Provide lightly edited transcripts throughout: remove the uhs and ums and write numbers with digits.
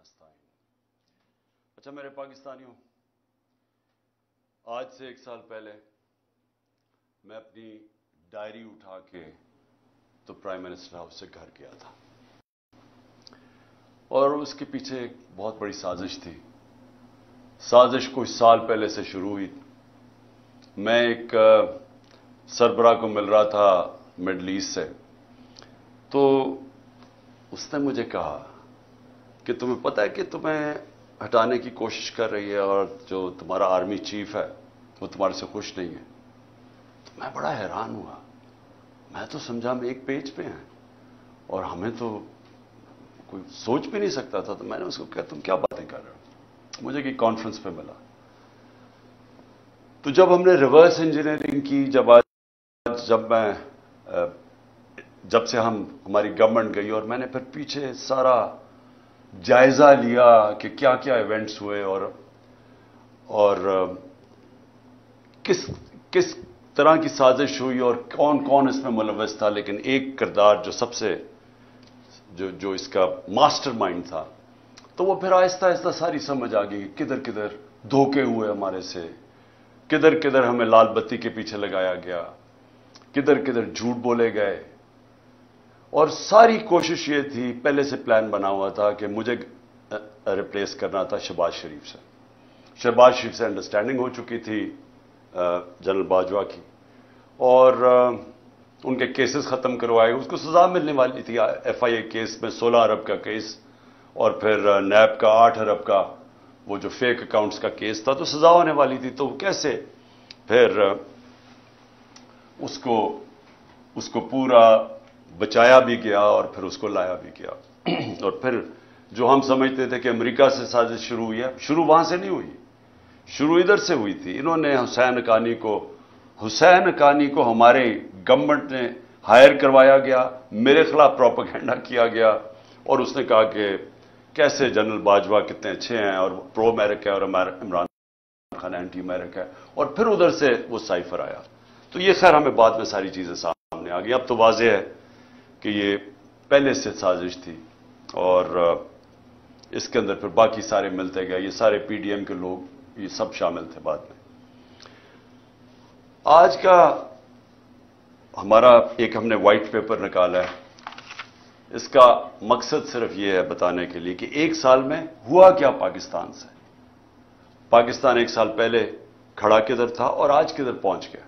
ہستائیں۔ اچھا میرے پاکستانیوں، آج سے 1 سال پہلے میں اپنی ڈائری اٹھا کے تو پرائم منسٹر ہاؤس سے گھر گیا تھا، اور اس کے پیچھے ایک بہت بڑی سازش تھی۔ سازش کچھ سال پہلے سے شروع ہوئی۔ میں ایک سربراہ کو مل رہا تھا مڈل ایسٹ سے، تو اس نے مجھے کہا کہ تمہیں پتہ ہے کہ تمہیں ہٹانے کی کوشش کر رہی ہے اور جو تمہارا آرمی چیف ہے وہ تمہارے سے خوش نہیں ہے۔ تو میں بڑا حیران ہوا، میں تو سمجھا ہم ایک پیج پہ ہیں اور ہمیں تو کوئی سوچ بھی نہیں سکتا تھا۔ تو میں نے اس کو کہا تم کیا باتیں کر رہے ہو؟ مجھے کہ کانفرنس پہ ملا، تو جب ہم نے ریورس انجینئرنگ کی، جب سے ہماری گورنمنٹ گئی اور میں نے پھر پیچھے سارا جائزہ لیا کہ کیا کیا ایونٹس ہوئے اور کس طرح کی سازش ہوئی اور کون کون اس میں ملوث تھا، لیکن ایک کردار جو سب سے جو اس کا ماسٹر مائنڈ تھا، تو وہ پھر آہستہ آہستہ ساری سمجھ آ گئی کہ کدھر کدھر دھوکے ہوئے ہمارے سے، کدھر کدھر ہمیں لال بتی کے پیچھے لگایا گیا، کدھر کدھر جھوٹ بولے گئے۔ اور ساری کوشش یہ تھی، پہلے سے پلان بنا ہوا تھا کہ مجھے ریپلیس کرنا تھا شہباز شریف سے۔ شہباز شریف سے انڈرسٹینڈنگ ہو چکی تھی جنرل باجوہ کی، اور ان کے کیسز ختم کروائے، اس کو سزا ملنے والی تھی۔ ایف آئی اے کیس میں 16 ارب کا کیس، اور پھر نیب کا 8 ارب کا وہ جو فیک اکاؤنٹس کا کیس تھا، تو سزا ہونے والی تھی۔ تو کیسے پھر اس کو پورا بچایا بھی گیا اور پھر اس کو لایا بھی گیا۔ اور پھر جو ہم سمجھتے تھے کہ امریکہ سے سازش شروع ہوئی ہے، شروع وہاں سے نہیں ہوئی، شروع ادھر سے ہوئی تھی۔ انہوں نے حسین حقانی کو ہمارے گورنمنٹ نے ہائر کروایا گیا، میرے خلاف پروپیگنڈا کیا گیا، اور اس نے کہا کہ کیسے جنرل باجوہ کتنے اچھے ہیں اور پرو امریکہ ہے، اور عمران خان اینٹی امریکہ ہے، اور پھر ادھر سے وہ سائفر آیا۔ تو یہ خیر ہمیں بعد میں ساری چیزیں سامنے آ گئی۔ اب تو واضح ہے کہ یہ پہلے سے سازش تھی، اور اس کے اندر پھر باقی سارے ملتے گئے، یہ سارے پی ڈی ایم کے لوگ یہ سب شامل تھے بعد میں۔ آج کا ہمارا ایک ہم نے وائٹ پیپر نکالا ہے، اس کا مقصد صرف یہ ہے بتانے کے لیے کہ 1 سال میں ہوا کیا پاکستان سے، پاکستان 1 سال پہلے کھڑا کدھر تھا اور آج کدھر پہنچ گیا۔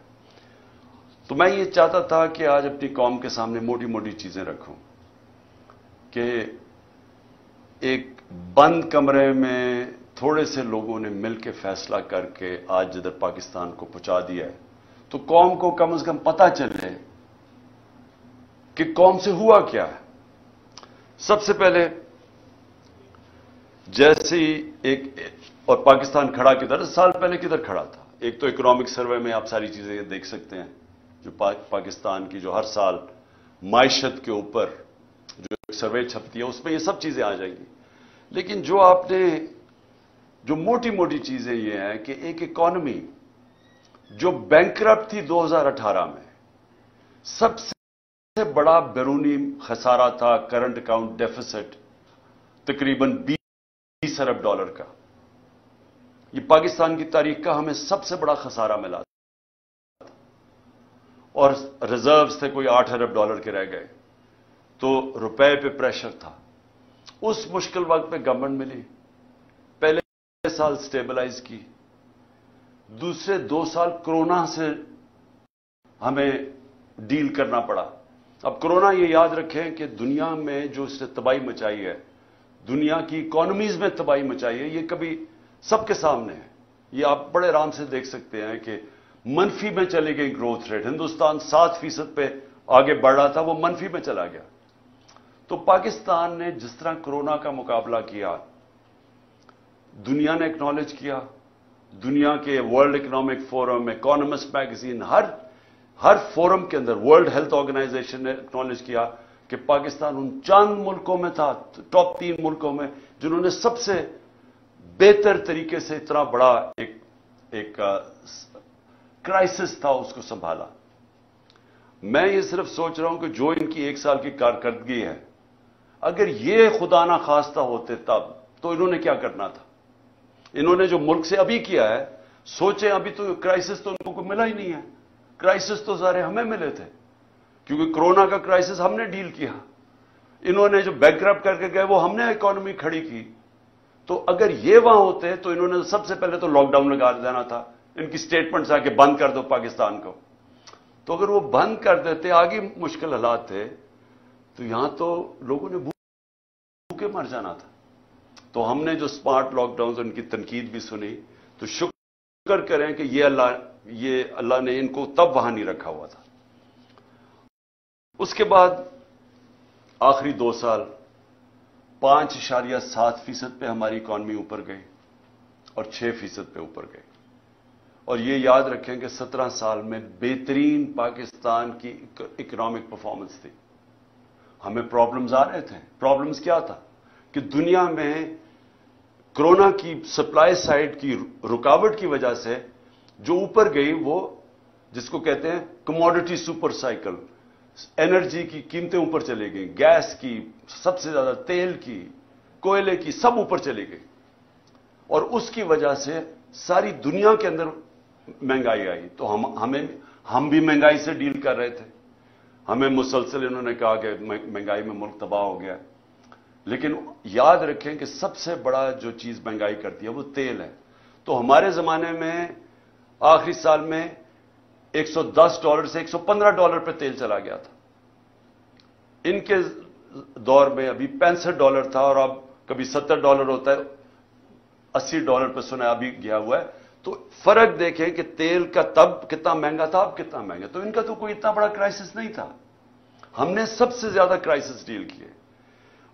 تو میں یہ چاہتا تھا کہ آج اپنی قوم کے سامنے موٹی موٹی چیزیں رکھوں کہ ایک بند کمرے میں تھوڑے سے لوگوں نے مل کے فیصلہ کر کے آج جدھر پاکستان کو پہنچا دیا ہے، تو قوم کو کم از کم پتہ چلے کہ قوم سے ہوا کیا ہے۔ سب سے پہلے جیسی اور پاکستان کھڑا کدھر، سال پہلے کدھر کھڑا تھا؟ ایک تو اکنامک سروے میں آپ ساری چیزیں دیکھ سکتے ہیں، جو پاکستان کی جو ہر سال معیشت کے اوپر جو ایک سروے چھپتی ہے، اس میں یہ سب چیزیں آ جائیں گی۔ لیکن جو موٹی موٹی چیزیں یہ ہیں کہ ایک اکانومی جو بینکرپٹ تھی 2018 میں، سب سے بڑا بیرونی خسارہ تھا کرنٹ اکاؤنٹ ڈیفیسٹ تقریباً 20 ارب ڈالر کا۔ یہ پاکستان کی تاریخ کا ہمیں سب سے بڑا خسارہ ملا، اور ریزروز تھے کوئی 8 ارب ڈالر کے رہ گئے، تو روپے پہ پریشر تھا۔ اس مشکل وقت میں گورنمنٹ ملی، پہلے سال سٹیبلائز کی، دوسرے 2 سال کرونا سے ہمیں ڈیل کرنا پڑا۔ اب کرونا یہ یاد رکھیں کہ دنیا میں جو اس نے تباہی مچائی ہے، دنیا کی اکانومیز میں تباہی مچائی ہے، یہ کبھی سب کے سامنے ہے۔ یہ آپ بڑے آرام سے دیکھ سکتے ہیں کہ منفی میں چلی گئی گروتھ ریٹ، ہندوستان 7% پہ آگے بڑھ رہا تھا، وہ منفی میں چلا گیا۔ تو پاکستان نے جس طرح کرونا کا مقابلہ کیا، دنیا نے اکنالج کیا، دنیا کے world economic forum, economist magazine, ہر فورم کے اندر ورلڈ ہیلتھ آرگنائزیشن نے اکنالج کیا کہ پاکستان ان چند ملکوں میں تھا، ٹاپ 3 ملکوں میں، جنہوں نے سب سے بہتر طریقے سے اتنا بڑا ایک کرائسس تھا اس کو سنبھالا۔ میں یہ صرف سوچ رہا ہوں کہ جو ان کی 1 سال کی کارکردگی ہے، اگر یہ خدا نہ خواستہ ہوتے تب तो इन्होंने क्या करना था? इन्होंने जो मुल्क से अभी किया है, सोचें, अभी तो क्राइसिस तो उनको मिला ही नहीं है। क्राइसिस तो सारे हमें मिले थे, क्योंकि कोरोना का क्राइसिस हमने डील किया। इन्होंने जो बैंकरप्ट करके गए, वो हमने इकोनॉमी खड़ी की। तो अगर ये वहां होते तो इन्होंने सबसे पहले तो लॉकडाउन लगा देना था। इनकी स्टेटमेंट्स आके बंद कर दो पाकिस्तान को। तो अगर वो बंद कर देते, आगे मुश्किल हालात थे, तो यहां तो लोगों ने भूखे मर जाना था। तो हमने जो स्मार्ट लॉकडाउन, उनकी तनकीद भी सुनी, तो शुक्र करें कि ये अल्लाह ने इनको तब वहां नहीं रखा हुआ था। उसके बाद आखिरी 2 साल 5.7% पे हमारी इकॉनमी ऊपर गई और 6% पे ऊपर गई। और ये याद रखें कि 17 साल में बेहतरीन पाकिस्तान की इकोनॉमिक परफॉर्मेंस थी। हमें प्रॉब्लम्स आ रहे थे। प्रॉब्लम्स क्या था कि दुनिया में कोरोना की सप्लाई साइड की रुकावट की वजह से जो ऊपर गई, वो जिसको कहते हैं कमोडिटी सुपर साइकिल, एनर्जी की कीमतें ऊपर चली गई, गैस की, सबसे ज्यादा तेल की, कोयले की, सब ऊपर चली गई। और उसकी वजह से सारी दुनिया के अंदर महंगाई आई। तो हम भी महंगाई से डील कर रहे थे। हमें मुसलसल इन्होंने कहा कि महंगाई में मुल्क तबाह हो गया। लेकिन याद रखें कि सबसे बड़ा जो चीज महंगाई करती है वो तेल है। तो हमारे जमाने में आखिरी साल में $110 से $115 पे तेल चला गया था। इनके दौर में अभी $65 था, और अब कभी $70 होता है, $80 पे सुना अभी गया हुआ है। तो फर्क देखें कि तेल का तब कितना महंगा था, अब कितना महंगा। तो इनका तो कोई इतना बड़ा क्राइसिस नहीं था। हमने सबसे ज्यादा क्राइसिस डील किए।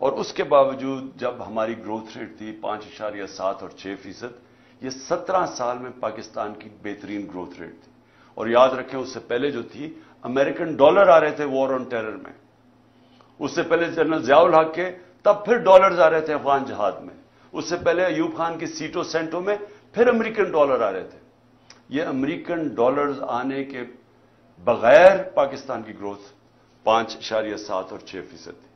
और उसके बावजूद जब हमारी ग्रोथ रेट थी 5.7 और 6%, ये 17 साल में पाकिस्तान की बेहतरीन ग्रोथ रेट थी। और याद रखें, उससे पहले जो थी, अमेरिकन डॉलर आ रहे थे वॉर ऑन टेरर में। उससे पहले जनरल जियाउल हक के, तब फिर डॉलर्स आ रहे थे अफगान जहाद में। उससे पहले अयूब खान की सीटों सेंटों में फिर अमेरिकन डॉलर आ रहे थे। ये अमेरिकन डॉलर्स आने के बगैर पाकिस्तान की ग्रोथ 5.7 और 6% थी।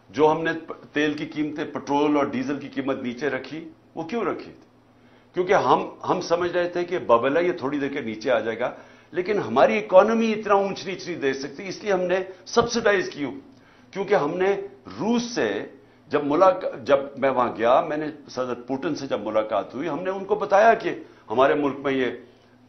जो हमने तेल की कीमतें, पेट्रोल और डीजल की कीमत नीचे रखी, वो क्यों रखी थी? क्योंकि हम समझ रहे थे कि बबल है, ये थोड़ी देर के नीचे आ जाएगा, लेकिन हमारी इकोनॉमी इतना ऊंच नीच नहीं दे सकती, इसलिए हमने सब्सिडाइज की। क्योंकि हमने रूस से जब मैं वहां गया, मैंने सदर पुतिन से जब मुलाकात हुई, हमने उनको बताया कि हमारे मुल्क में ये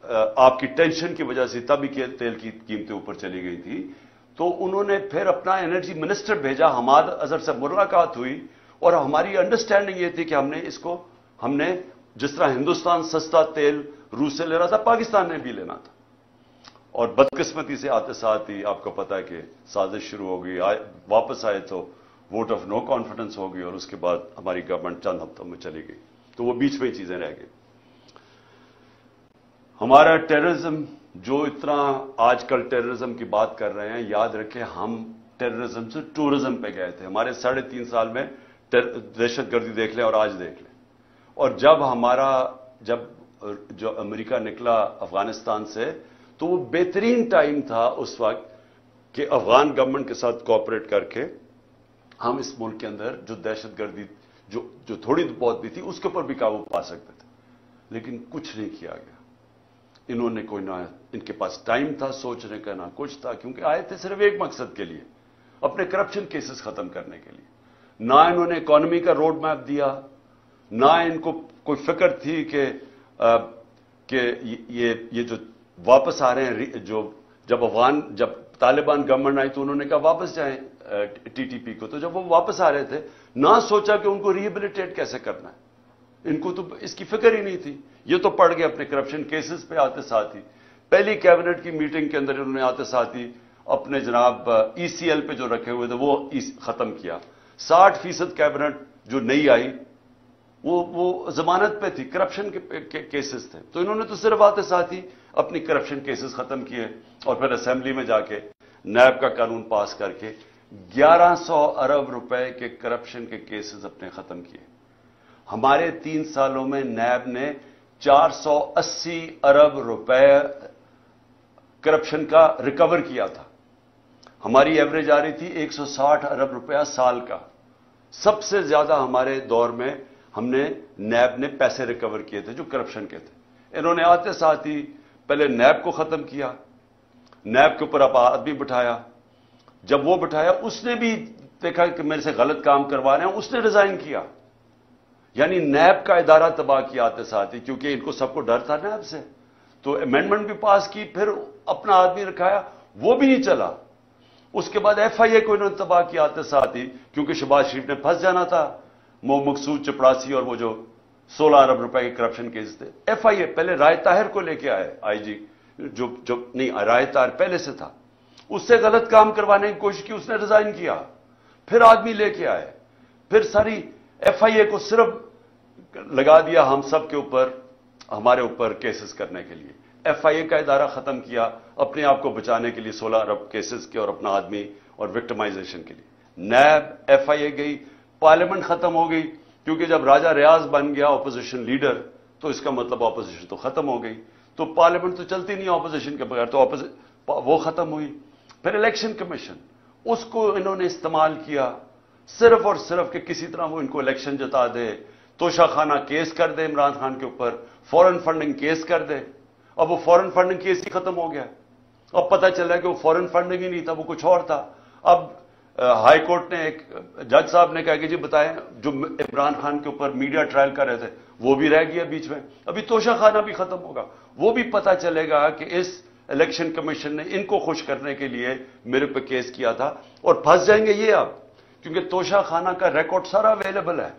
आपकी टेंशन की वजह से तभी तेल की कीमतें ऊपर चली गई थी। तो उन्होंने फिर अपना एनर्जी मिनिस्टर भेजा, हमाद अजहर से मुलाकात हुई, और हमारी अंडरस्टैंडिंग ये थी कि हमने जिस तरह हिंदुस्तान सस्ता तेल रूस से ले रहा था, पाकिस्तान ने भी लेना था। और बदकिस्मती से आते साथ ही आपको पता है कि साजिश शुरू हो गई। वापस आए तो वोट ऑफ नो कॉन्फिडेंस हो गई, और उसके बाद हमारी गवर्नमेंट चंद हफ्तों में चली गई। तो वो बीच में चीजें रह गई। हमारा टेररिज्म, जो इतना आजकल टेररिज्म की बात कर रहे हैं, याद रखें हम टेररिज्म से टूरिज्म पे गए थे। हमारे 3.5 साल में दहशतगर्दी देख लें और आज देख लें। और जब जो अमेरिका निकला अफगानिस्तान से, तो वो बेहतरीन टाइम था उस वक्त कि अफगान गवर्नमेंट के साथ कोऑपरेट करके हम इस मुल्क के अंदर जो दहशतगर्दी जो थोड़ी बहुत भी थी, उसके ऊपर भी काबू पा सकते थे। लेकिन कुछ नहीं किया गया। इन्होंने कोई ना, इनके पास टाइम था सोचने का, ना कुछ था, क्योंकि आए थे सिर्फ एक मकसद के लिए, अपने करप्शन केसेस खत्म करने के लिए। ना इन्होंने इकोनॉमी का रोड मैप दिया, ना इनको कोई फिक्र थी कि ये जो वापस आ रहे हैं, जब तालिबान गवर्नमेंट आई तो उन्होंने कहा वापस जाएं टीटीपी को। तो जब वो वापस आ रहे थे, ना सोचा कि उनको रिहेबिलिटेट कैसे करना है। इनको तो इसकी फिक्र ही नहीं थी। ये तो पड़ गए अपने करप्शन केसेस पे आते साथ ही। पहली कैबिनेट की मीटिंग के अंदर इन्होंने आते साथ ही अपने जनाब ईसीएल पे जो रखे हुए थे वो खत्म किया। 60% कैबिनेट जो नई आई वो जमानत पे थी, करप्शन के केसेस थे। तो इन्होंने तो सिर्फ आते साथ ही अपनी करप्शन केसेस खत्म किए, और फिर असेंबली में जाके नैब का कानून पास करके 1100 अरब रुपए के करप्शन के केसेस अपने खत्म किए। हमारे 3 सालों में नैब ने 480 अरब रुपए करप्शन का रिकवर किया था। हमारी एवरेज आ रही थी 160 अरब रुपया साल का। सबसे ज्यादा हमारे दौर में ہم نے نیب نے پیسے ریکور کیے تھے جو کرپشن کے تھے. انہوں نے آتے ساتھ ہی پہلے نیب کو ختم کیا, نیب کے اوپر اب آدمی بٹھایا. جب وہ بٹھایا اس نے بھی دیکھا کہ میرے سے غلط کام کروا رہے ہیں, اس نے ریزائن کیا. یعنی نیب کا ادارہ تباہ کیا آتے ساتھ ہی, کیونکہ ان کو سب کو ڈر تھا نیب سے. تو امینڈمنٹ بھی پاس کی, پھر اپنا آدمی رکھایا, وہ بھی نہیں چلا. اس کے بعد ایف آئی اے کو انہوں نے تباہ کیا آتے ساتھ ہی, کیونکہ شہباز شریف نے پھنس جانا تھا. مقصود چپڑاسی اور وہ جو 16 ارب روپے کے کرپشن کیس تھے. ایف آئی اے پہلے رائے طاہر کو لے کے آئے, آئی جی جو نہیں, رائے طاہر پہلے سے تھا, اس سے غلط کام کروانے کی کوشش کی, اس نے ریزائن کیا. پھر آدمی لے کے آئے, پھر ساری ایف آئی اے کو صرف لگا دیا ہم سب کے اوپر, ہمارے اوپر کیسز کرنے کے لیے. ایف آئی اے کا ادارہ ختم کیا اپنے آپ کو بچانے کے لیے 16 ارب کیسز کے اور اپنا آدمی اور وکٹمائزیشن کے لیے. نیب, ایف آئی اے گئی, پارلیمنٹ ختم ہو گئی, کیونکہ جب راجہ ریاض بن گیا اپوزیشن لیڈر تو اس کا مطلب اپوزیشن تو ختم ہو گئی. تو پارلیمنٹ تو چلتی نہیں اپوزیشن کے بغیر, تو وہ ختم ہوئی. پھر الیکشن کمیشن, اس کو انہوں نے استعمال کیا صرف اور صرف کہ کسی طرح وہ ان کو الیکشن جتا دے, توشہ خانہ کیس کر دے عمران خان کے اوپر, فورن فنڈنگ کیس کر دے. اب وہ فورن فنڈنگ کیس ہی ختم ہو گیا. اب پتہ چلا کہ وہ فورن فنڈنگ ہی نہیں تھا, وہ کچھ اور تھا. اب ہائی کورٹ نے, ایک جج صاحب نے کہا کہ جی بتائیں, جو عمران خان کے اوپر میڈیا ٹرائل کر رہے تھے وہ بھی رہ گیا بیچ میں. ابھی توشہ خانہ بھی ختم ہوگا, وہ بھی پتہ چلے گا کہ اس الیکشن کمیشن نے ان کو خوش کرنے کے لیے میرے پہ کیس کیا تھا. اور پھنس جائیں گے یہ اب, کیونکہ توشہ خانہ کا ریکارڈ سارا اویلیبل ہے.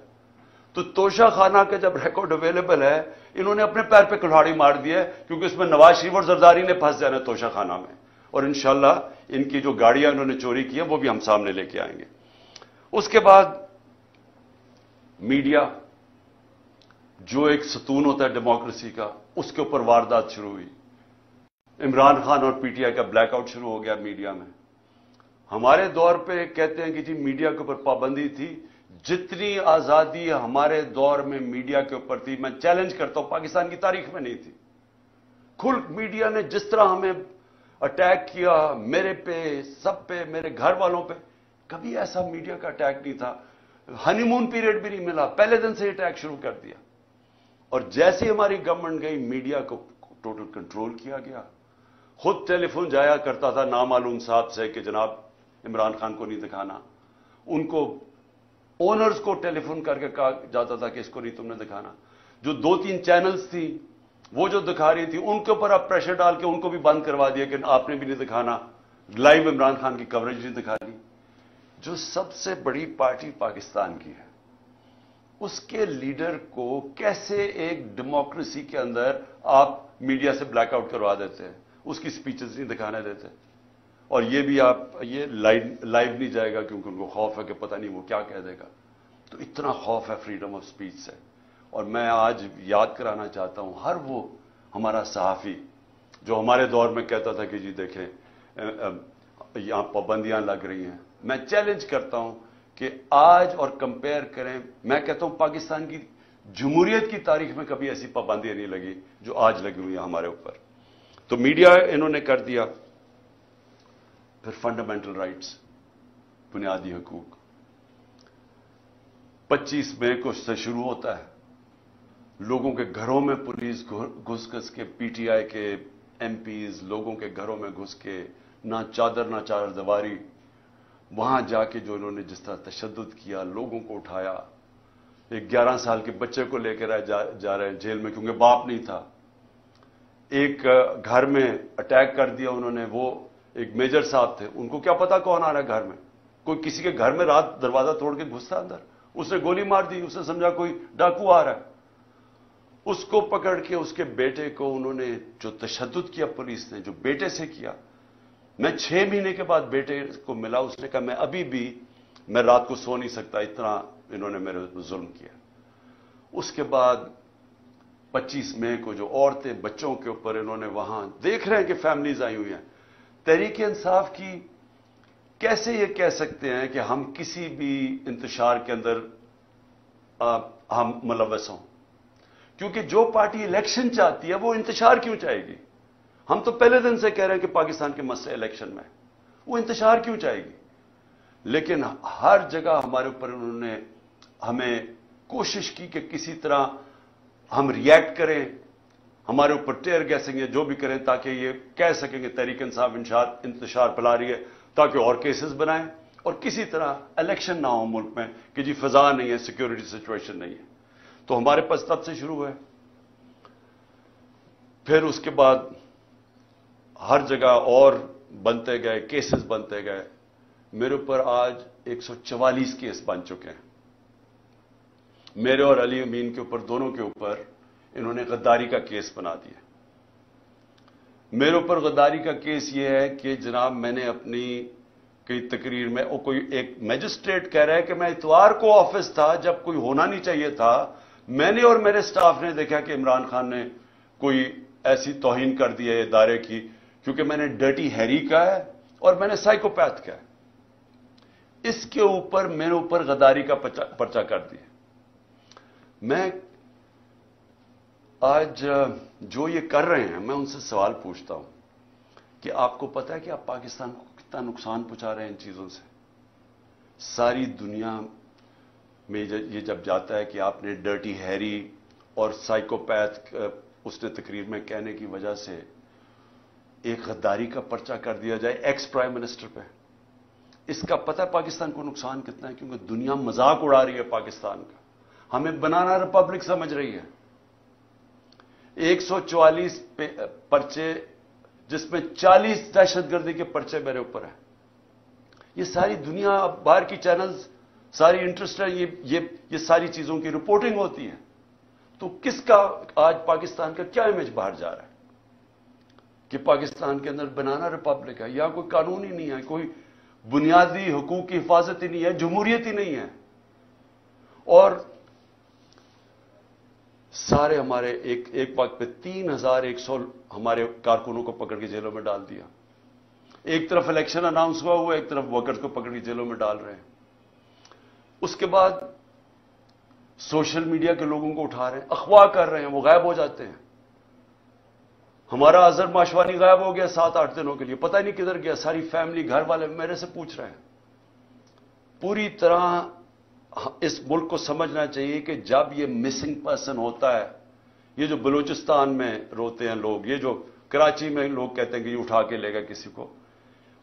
تو توشہ خانہ کا جب ریکارڈ اویلیبل ہے, انہوں نے اپنے پیر پہ کلہاڑی مار دی ہے, کیونکہ اس میں نواز شریف اور زرداری نے پھنس جانا ہے توشہ خانہ میں. اور انشاءاللہ ان کی جو گاڑیاں انہوں نے چوری کی ہیں وہ بھی ہم سامنے لے کے آئیں گے. اس کے بعد میڈیا, جو ایک ستون ہوتا ہے ڈیموکریسی کا, اس کے اوپر واردات شروع ہوئی. عمران خان اور پی ٹی آئی کا بلیک آؤٹ شروع ہو گیا میڈیا میں. ہمارے دور پہ کہتے ہیں کہ جی میڈیا کے اوپر پابندی تھی, جتنی آزادی ہمارے دور میں میڈیا کے اوپر تھی, میں چیلنج کرتا ہوں پاکستان کی تاریخ میں نہیں تھی. کھل میڈیا نے جس طرح ہمیں اٹیک کیا, میرے پہ, سب پہ, میرے گھر والوں پہ, کبھی ایسا میڈیا کا اٹیک نہیں تھا. ہنی مون پیریڈ بھی نہیں ملا, پہلے دن سے اٹیک شروع کر دیا. اور جیسے ہماری گورنمنٹ گئی, میڈیا کو ٹوٹل کنٹرول کیا گیا. خود ٹیلی فون جایا کرتا تھا نامعلوم صاحب سے کہ جناب عمران خان کو نہیں دکھانا. ان کو اونرز کو ٹیلی فون کر کے کہا جاتا تھا کہ اس کو نہیں تم نے دکھانا. جو 2-3 چینلز تھی وہ جو دکھا رہی تھی, ان کے اوپر آپ پریشر ڈال کے ان کو بھی بند کروا دیا کہ آپ نے بھی نہیں دکھانا, لائیو عمران خان کی کوریج نہیں دکھانی. جو سب سے بڑی پارٹی پاکستان کی ہے, اس کے لیڈر کو کیسے ایک ڈیموکریسی کے اندر آپ میڈیا سے بلیک آؤٹ کروا دیتے ہیں, اس کی سپیچز نہیں دکھانے دیتے. اور یہ بھی آپ, یہ لائیو نہیں جائے گا کیونکہ ان کو خوف ہے کہ پتہ نہیں وہ کیا کہہ دے گا. تو اتنا خوف ہے فریڈم آف سپیچ سے. اور میں آج یاد کرانا چاہتا ہوں ہر وہ ہمارا صحافی جو ہمارے دور میں کہتا تھا کہ جی دیکھیں یہاں پابندیاں لگ رہی ہیں, میں چیلنج کرتا ہوں کہ آج اور کمپیئر کریں. میں کہتا ہوں پاکستان کی جمہوریت کی تاریخ میں کبھی ایسی پابندیاں نہیں لگی جو آج لگی ہوئی ہیں ہمارے اوپر. تو میڈیا انہوں نے کر دیا. پھر فنڈامنٹل رائٹس, بنیادی حقوق, 25 مئی کو سے شروع ہوتا ہے. لوگوں کے گھروں میں پولیس گھس کے, پی ٹی آئی کے ایم پیز لوگوں کے گھروں میں گھس کے, نہ چادر نہ چادر دیواری, وہاں جا کے جو انہوں نے جس طرح تشدد کیا, لوگوں کو اٹھایا. ایک 11 سال کے بچے کو لے کے جا رہے ہیں جیل میں کیونکہ باپ نہیں تھا. ایک گھر میں اٹیک کر دیا انہوں نے, وہ ایک میجر صاحب تھے, ان کو کیا پتا کون آ رہا ہے گھر میں. کوئی کسی کے گھر میں رات دروازہ توڑ کے گھستا اندر, اس نے گولی مار دی, اس نے سمجھا کوئی ڈاکو آ رہا ہے. اس کو پکڑ کے اس کے بیٹے کو انہوں نے جو تشدد کیا پولیس نے, جو بیٹے سے کیا. میں 6 مہینے کے بعد بیٹے کو ملا, اس نے کہا میں ابھی بھی میں رات کو سو نہیں سکتا, اتنا انہوں نے میرے ظلم کیا. اس کے بعد 25 مئی کو جو عورتیں بچوں کے اوپر انہوں نے, وہاں دیکھ رہے ہیں کہ فیملیز آئی ہوئی ہیں. تحریک انصاف کی کیسے یہ کہہ سکتے ہیں کہ ہم کسی بھی انتشار کے اندر ہم ملوث ہوں, کیونکہ جو پارٹی الیکشن چاہتی ہے وہ انتشار کیوں چاہے گی. ہم تو پہلے دن سے کہہ رہے ہیں کہ پاکستان کے مسئلے الیکشن میں, وہ انتشار کیوں چاہے گی. لیکن ہر جگہ ہمارے اوپر انہوں نے ہمیں कोशिश की कि किसी तरह हम रिएक्ट करें, हमारे ऊपर टेयर गैसिंग या जो भी करें ताकि ये कह सकेंगे तहरीक इंसाफ इंतशार फैला रही है, ताकि और केसेस बनाएं और किसी तरह इलेक्शन ना हो मुल्क में कि जी फिजा नहीं है, सिक्योरिटी सिचुएशन नहीं है। तो हमारे पास तब से शुरू हुआ। फिर उसके बाद हर जगह और बनते गए, केसेस बनते गए। मेरे ऊपर आज 144 केस बन चुके हैं। मेरे और अली अमीन के ऊपर, दोनों के ऊपर इन्होंने गद्दारी का केस बना दिया। मेरे ऊपर गद्दारी का केस यह है कि जनाब मैंने अपनी कई तकरीर में, और कोई एक मैजिस्ट्रेट कह रहा है कि मैं इतवार को ऑफिस था जब कोई होना नहीं चाहिए था। मैंने और मेरे स्टाफ ने देखा कि इमरान खान ने कोई ऐसी तौहीन कर दी है इदारे की, क्योंकि मैंने डर्टी हैरी का है और मैंने साइकोपैथ का है। इसके ऊपर मेरे ऊपर गद्दारी का पर्चा कर दिया। मैं आज जो ये कर रहे हैं, मैं उनसे सवाल पूछता हूं कि आपको पता है कि आप पाकिस्तान को कितना नुकसान पहुंचा रहे हैं इन चीजों से? सारी दुनिया में ये जब जाता है कि आपने डर्टी हैरी और साइकोपैथ उसने तकरीर में कहने की वजह से एक गद्दारी का पर्चा कर दिया जाए एक्स प्राइम मिनिस्टर पे, इसका पता है पाकिस्तान को नुकसान कितना है? क्योंकि दुनिया मजाक उड़ा रही है पाकिस्तान का, हमें बनाना रिपब्लिक समझ रही है। 144 पर्चे, जिसमें 40 दहशतगर्दी के पर्चे मेरे ऊपर हैं। ये सारी दुनिया, अब बाहर की चैनल्स सारी इंटरेस्ट है, ये सारी चीजों की रिपोर्टिंग होती है। तो किसका आज पाकिस्तान का क्या इमेज बाहर जा रहा है कि पाकिस्तान के अंदर बनाना रिपब्लिक है, या कोई कानून ही नहीं है, कोई बुनियादी हुकूक की हिफाजत ही नहीं है, जमहूरियत ही नहीं है। और सारे हमारे एक वक्त पे 3100 हमारे कारकुनों को पकड़ के जेलों में डाल दिया। एक तरफ इलेक्शन अनाउंस हुआ, एक तरफ वर्कर्स को पकड़ के जेलों में डाल रहे हैं। उसके बाद सोशल मीडिया के लोगों को उठा रहे हैं, अगवा कर रहे हैं, वो गायब हो जाते हैं। हमारा अजहर माशवानी गायब हो गया 7-8 दिनों के लिए, पता ही नहीं किधर गया। सारी फैमिली, घर वाले मेरे से पूछ रहे हैं। पूरी तरह इस मुल्क को समझना चाहिए कि जब ये मिसिंग पर्सन होता है, ये जो बलूचिस्तान में रोते हैं लोग, ये जो कराची में लोग कहते हैं कि ये उठा के लेगा किसी को,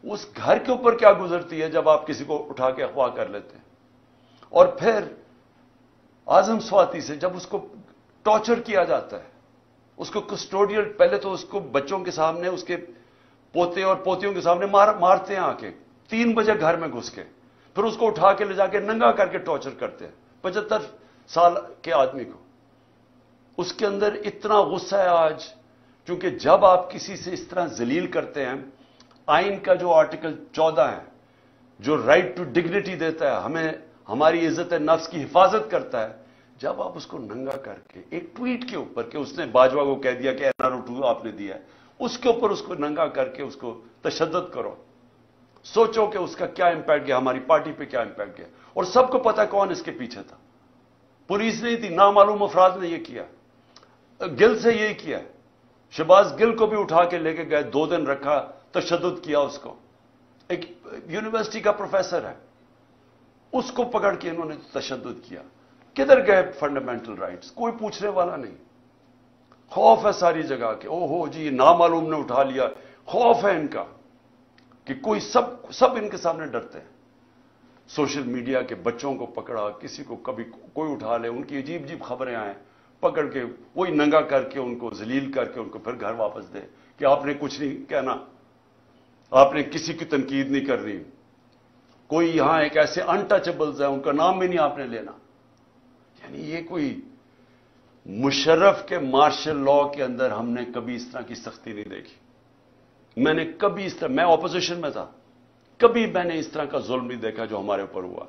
उस घर के ऊपर क्या गुजरती है जब आप किसी को उठा के अगवा कर लेते हैं। और फिर आजम स्वाति से जब उसको टॉर्चर किया जाता है, उसको कस्टोडियल, पहले तो उसको बच्चों के सामने, उसके पोते और पोतियों के सामने मारते हैं आके 3 बजे घर में घुस के, फिर उसको उठा के ले जाके नंगा करके टॉर्चर करते हैं 75 साल के आदमी को। उसके अंदर इतना गुस्सा है आज, क्योंकि जब आप किसी से इस तरह जलील करते हैं, आइन का जो आर्टिकल 14 है, जो राइट टू डिग्निटी देता है, हमें हमारी इज्जत नफ्स की हिफाजत करता है, जब आप उसको नंगा करके एक ट्वीट के ऊपर कि उसने बाजवा को कह दिया कि NRO 2 आपने दिया है, उसके ऊपर उसको नंगा करके उसको तशद्दुद करो, सोचो कि उसका क्या इंपैक्ट गया, हमारी पार्टी पे क्या इंपैक्ट गया। और सबको पता कौन इसके पीछे था। पुलिस नहीं थी, नामालूम अफराद ने यह किया, गिल से यही किया। शहबाज गिल को भी उठा के लेके गए, 2 दिन रखा, तशद्दुद किया उसको। एक यूनिवर्सिटी का प्रोफेसर है, उसको पकड़ के इन्होंने तशद्दुद किया। किधर गए फंडामेंटल राइट्स? कोई पूछने वाला नहीं। खौफ है सारी जगह के, ओहो जी नामालूम ने उठा लिया, खौफ है इनका कि कोई सब इनके सामने डरते हैं। सोशल मीडिया के बच्चों को पकड़ा, किसी को कभी कोई उठा ले, उनकी अजीब अजीब खबरें आए, पकड़ के वही नंगा करके उनको जलील करके उनको फिर घर वापस दे कि आपने कुछ नहीं कहना, आपने किसी की तनकीद नहीं करनी। कोई यहां एक ऐसे अनटचेबल्स है, उनका नाम भी नहीं आपने लेना। यानी ये कोई मुशर्रफ के मार्शल लॉ के अंदर हमने कभी इस तरह की सख्ती नहीं देखी। मैंने कभी इस तरह, मैं ऑपोजिशन में था, कभी मैंने इस तरह का जुल्म नहीं देखा जो हमारे ऊपर हुआ,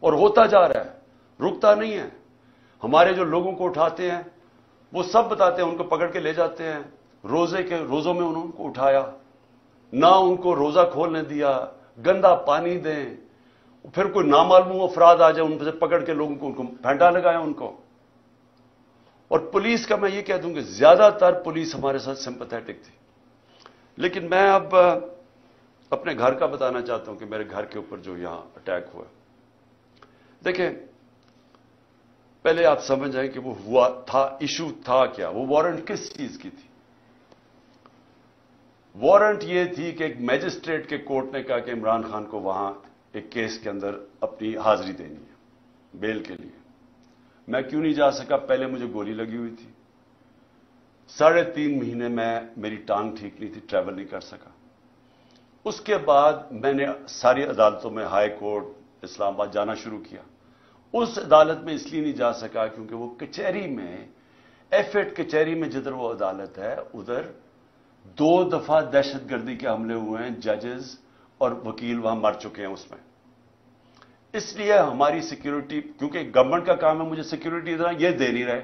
और होता जा रहा है, रुकता नहीं है। हमारे जो लोगों को उठाते हैं वो सब बताते हैं, उनको पकड़ के ले जाते हैं, रोजों में उनको उठाया, ना उनको रोजा खोलने दिया, गंदा पानी दें, फिर कोई नामालूम अफराद आ जाए, उनसे पकड़ के लोगों को उनको फेंटा लगाया उनको। और पुलिस का मैं ये कह दूं कि ज्यादातर पुलिस हमारे साथ सिंपैथेटिक थी। लेकिन मैं अब अपने घर का बताना चाहता हूं कि मेरे घर के ऊपर जो यहां अटैक हुआ। देखें, पहले आप समझ जाएं कि वो हुआ था, इशू था क्या, वो वारंट किस चीज की थी। वारंट ये थी कि एक मैजिस्ट्रेट के कोर्ट ने कहा कि इमरान खान को वहां एक केस के अंदर अपनी हाजिरी देनी है बेल के लिए। मैं क्यों नहीं जा सका? पहले मुझे गोली लगी हुई थी, 3.5 महीने मेरी टांग ठीक नहीं थी, ट्रैवल नहीं कर सका। उसके बाद मैंने सारी अदालतों में, हाई कोर्ट, इस्लामाबाद जाना शुरू किया। उस अदालत में इसलिए नहीं जा सका क्योंकि वो कचहरी में, F8 कचहरी में जिधर वो अदालत है, उधर 2 दफा दहशतगर्दी के हमले हुए हैं, जजेस और वकील वहां मर चुके हैं उसमें। इसलिए हमारी सिक्योरिटी, क्योंकि गवर्नमेंट का काम है मुझे सिक्योरिटी देना, ये दे नहीं रहे।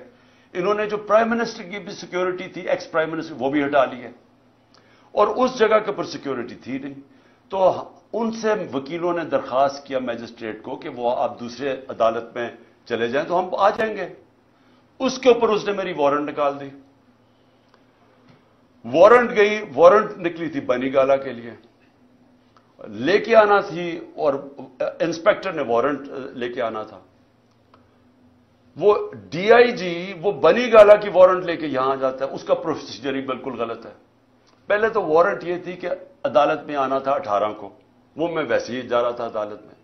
इन्होंने जो प्राइम मिनिस्टर की भी सिक्योरिटी थी, एक्स प्राइम मिनिस्टर, वो भी हटा ली है, और उस जगह के ऊपर सिक्योरिटी थी नहीं। तो उनसे वकीलों ने दरखास्त किया मैजिस्ट्रेट को कि वो आप दूसरे अदालत में चले जाएं तो हम आ जाएंगे। उसके ऊपर उसने मेरी वारंट निकाल दी। वारंट निकली थी बनीगाला के लिए, लेके आना थी, और इंस्पेक्टर ने वारंट लेके आना था। वो डीआईजी वो बनीगाला की वारंट लेके यहां जाता है, उसका प्रोसीजर ही बिल्कुल गलत है। पहले तो वारंट ये थी कि अदालत में आना था 18 को, वो मैं वैसे ही जा रहा था अदालत में,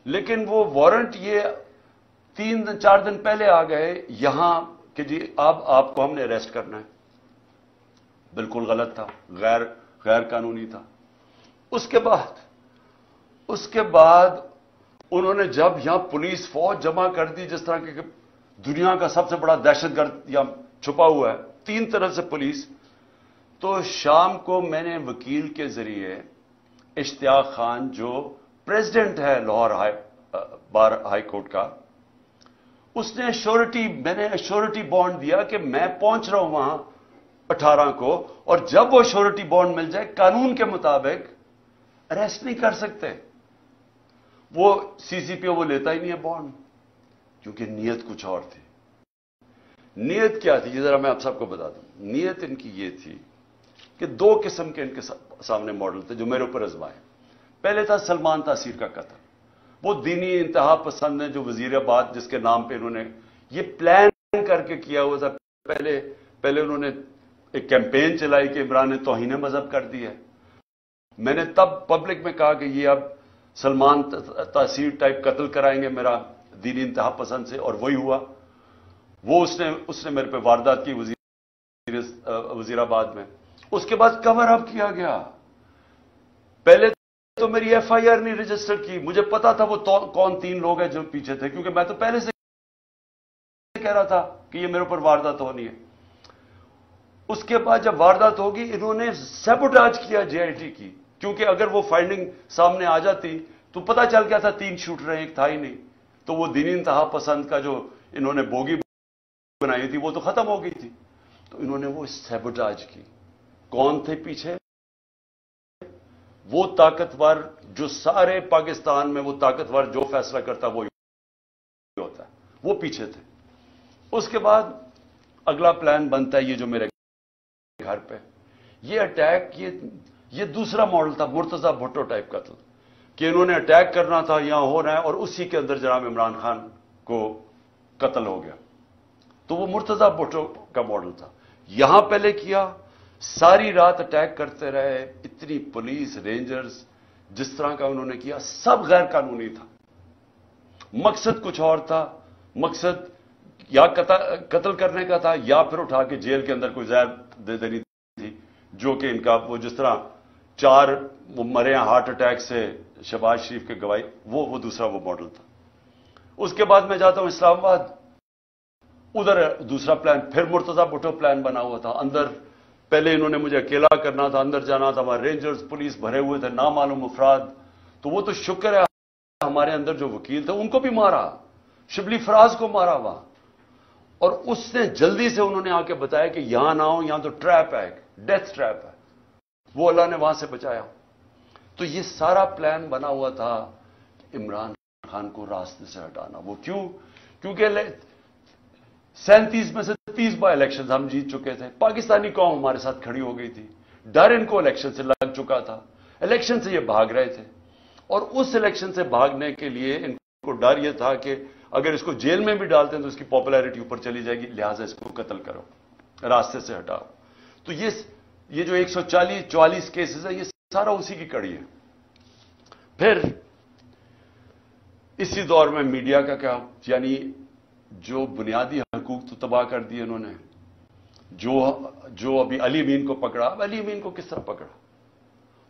लेकिन वो वारंट ये 3-4 दिन पहले आ गए यहां कि जी आपको हमने अरेस्ट करना है। बिल्कुल गलत था, गैर कानूनी था। उसके बाद उन्होंने जब यहां पुलिस फौज जमा कर दी, जिस तरह के दुनिया का सबसे बड़ा दहशतगर्द यहां छुपा हुआ है, 3 तरफ से पुलिस, तो शाम को मैंने वकील के जरिए इश्तियाक खान, जो प्रेसिडेंट है लाहौर बार हाई कोर्ट का, मैंने एश्योरिटी बॉन्ड दिया कि मैं पहुंच रहा हूं वहां 18 को, और जब वो श्योरिटी बॉन्ड मिल जाए, कानून के मुताबिक अरेस्ट नहीं कर सकते। वो सीसीपीओ वो लेता ही नहीं है बॉन्ड, क्योंकि नीयत कुछ और थी। नीयत क्या थी, जरा मैं आप सबको बता दूं। नीयत इनकी ये थी कि 2 किस्म के इनके सामने मॉडल थे जो मेरे ऊपर आजमाए। पहले था सलमान तासीर का कत्ल। वो दीनी इंतहा पसंद है, जो वजीराबाद जिसके नाम पे इन्होंने ये प्लान करके किया हुआ था। पहले उन्होंने एक कैंपेन चलाई कि इमरान ने तौहीन मजहब कर दी है। मैंने तब पब्लिक में कहा कि ये अब सलमान तासीर टाइप कत्ल कराएंगे मेरा दीनी इंतहा पसंद से, और वही हुआ। वो उसने मेरे पे वारदात की वजीराबाद में। उसके बाद कवर अप किया गया। पहले तो मेरी एफआईआर नहीं रजिस्टर की, मुझे पता था वो कौन 3 लोग हैं जो पीछे थे, क्योंकि मैं तो पहले से कह रहा था कि ये मेरे ऊपर वारदात होनी है। उसके बाद जब वारदात होगी, इन्होंने सैबोटाज किया जेआईटी की, क्योंकि अगर वो फाइंडिंग सामने आ जाती तो पता चल गया था 3 शूटर हैं, एक था ही नहीं। तो वो दीनी इंतहा पसंद का जो इन्होंने बोगी बनाई थी वो तो खत्म हो गई थी। तो इन्होंने वो सैबोटाज की। कौन थे पीछे? वो ताकतवर जो सारे पाकिस्तान में वो ताकतवर जो फैसला करता वो होता है, वो पीछे थे। उसके बाद अगला प्लान बनता है ये जो मेरे घर पे ये अटैक, ये दूसरा मॉडल था, मुर्तजा भुट्टो टाइप कत्ल, कि इन्होंने अटैक करना था, यहां हो रहा है, और उसी के अंदर जनाब इमरान खान को कत्ल हो गया। तो वो मुर्तजा भुट्टो का मॉडल था। यहां पहले किया, सारी रात अटैक करते रहे, इतनी पुलिस, रेंजर्स, जिस तरह का उन्होंने किया सब गैर कानूनी था। मकसद कुछ और था, मकसद या कत्ल करने का था, या फिर उठा के जेल के अंदर कोई जहर दे देनी थी, जो कि इनका वो जिस तरह 4 वो मरे हार्ट अटैक से शहबाज शरीफ के गवाही, वो दूसरा वो मॉडल था। उसके बाद मैं जाता हूं इस्लामाबाद, उधर दूसरा प्लान, फिर मुर्तजा भुट्टो प्लान बना हुआ था। अंदर पहले इन्होंने मुझे अकेला करना था, अंदर जाना था, हमारे रेंजर्स पुलिस भरे हुए थे, नामालूम अफराद। तो वो तो शुक्र है हमारे अंदर जो वकील थे उनको भी मारा, शिबली फराज को मारा वहां, और उसने जल्दी से उन्होंने आके बताया कि यहां ना हो, यहां तो ट्रैप है, डेथ ट्रैप है। वो अल्लाह ने वहां से बचाया। तो ये सारा प्लान बना हुआ था इमरान खान को रास्ते से हटाना। वो क्यों? क्योंकि 37 में से 30 बार इलेक्शन हम जीत चुके थे, पाकिस्तानी कौम हमारे साथ खड़ी हो गई थी, डर इनको इलेक्शन से लग चुका था, इलेक्शन से ये भाग रहे थे, और उस इलेक्शन से भागने के लिए इनको डर यह था कि अगर इसको जेल में भी डालते हैं तो इसकी पॉपुलैरिटी ऊपर चली जाएगी, लिहाजा इसको कत्ल करो, रास्ते से हटाओ। तो ये जो 144 केसेस है, ये सारा उसी की कड़ी है। फिर इसी दौर में मीडिया का क्या, यानी जो बुनियादी हकूक तो तबाह कर दिए उन्होंने। जो अभी अली अमीन को पकड़ा, अब अली अमीन को किस तरह पकड़ा?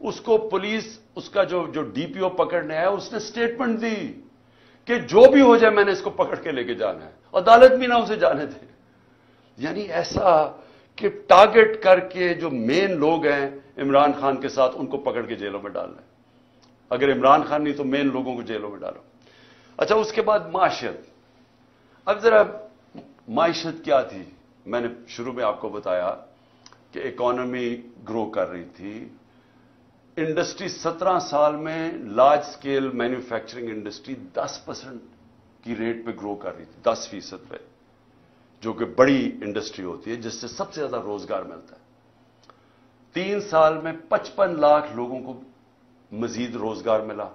उसको पुलिस, उसका जो डीपीओ पकड़ने आया, उसने स्टेटमेंट दी कि जो भी हो जाए मैंने इसको पकड़ के लेके जाना है, अदालत भी ना उसे जाने दे। यानी ऐसा कि टारगेट करके जो मेन लोग हैं इमरान खान के साथ, उनको पकड़ के जेलों में डालना है। अगर इमरान खान नहीं तो मेन लोगों को जेलों में डालो। अच्छा, उसके बाद माशियत। अब जरा माशियत क्या थी? मैंने शुरू में आपको बताया कि इकोनॉमी ग्रो कर रही थी, इंडस्ट्री 17 साल में लार्ज स्केल मैन्युफैक्चरिंग इंडस्ट्री 10% की रेट पे ग्रो कर रही थी, 10% पे, जो कि बड़ी इंडस्ट्री होती है जिससे सबसे ज्यादा रोजगार मिलता है। 3 साल में 55 लाख लोगों को मजीद रोजगार मिला,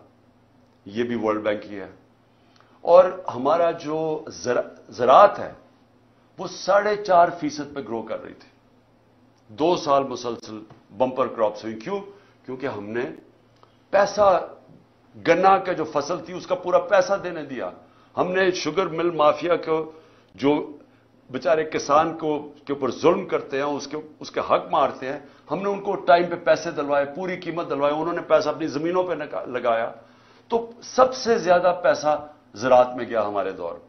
यह भी वर्ल्ड बैंक की है। और हमारा जो ज़राअत है वो 4.5% पे ग्रो कर रही थी। 2 साल मुसलसल बम्पर क्रॉप्स हुई। क्यों? क्योंकि हमने पैसा, गन्ना का जो फसल थी उसका पूरा पैसा देने दिया। हमने शुगर मिल माफिया को, जो बेचारे किसान को के ऊपर जुल्म करते हैं, उसके हक मारते हैं, हमने उनको टाइम पे पैसे दिलवाए, पूरी कीमत दिलवाए, उन्होंने पैसा अपनी जमीनों पे लगाया। तो सबसे ज्यादा पैसा ज़राअत में गया हमारे दौर में,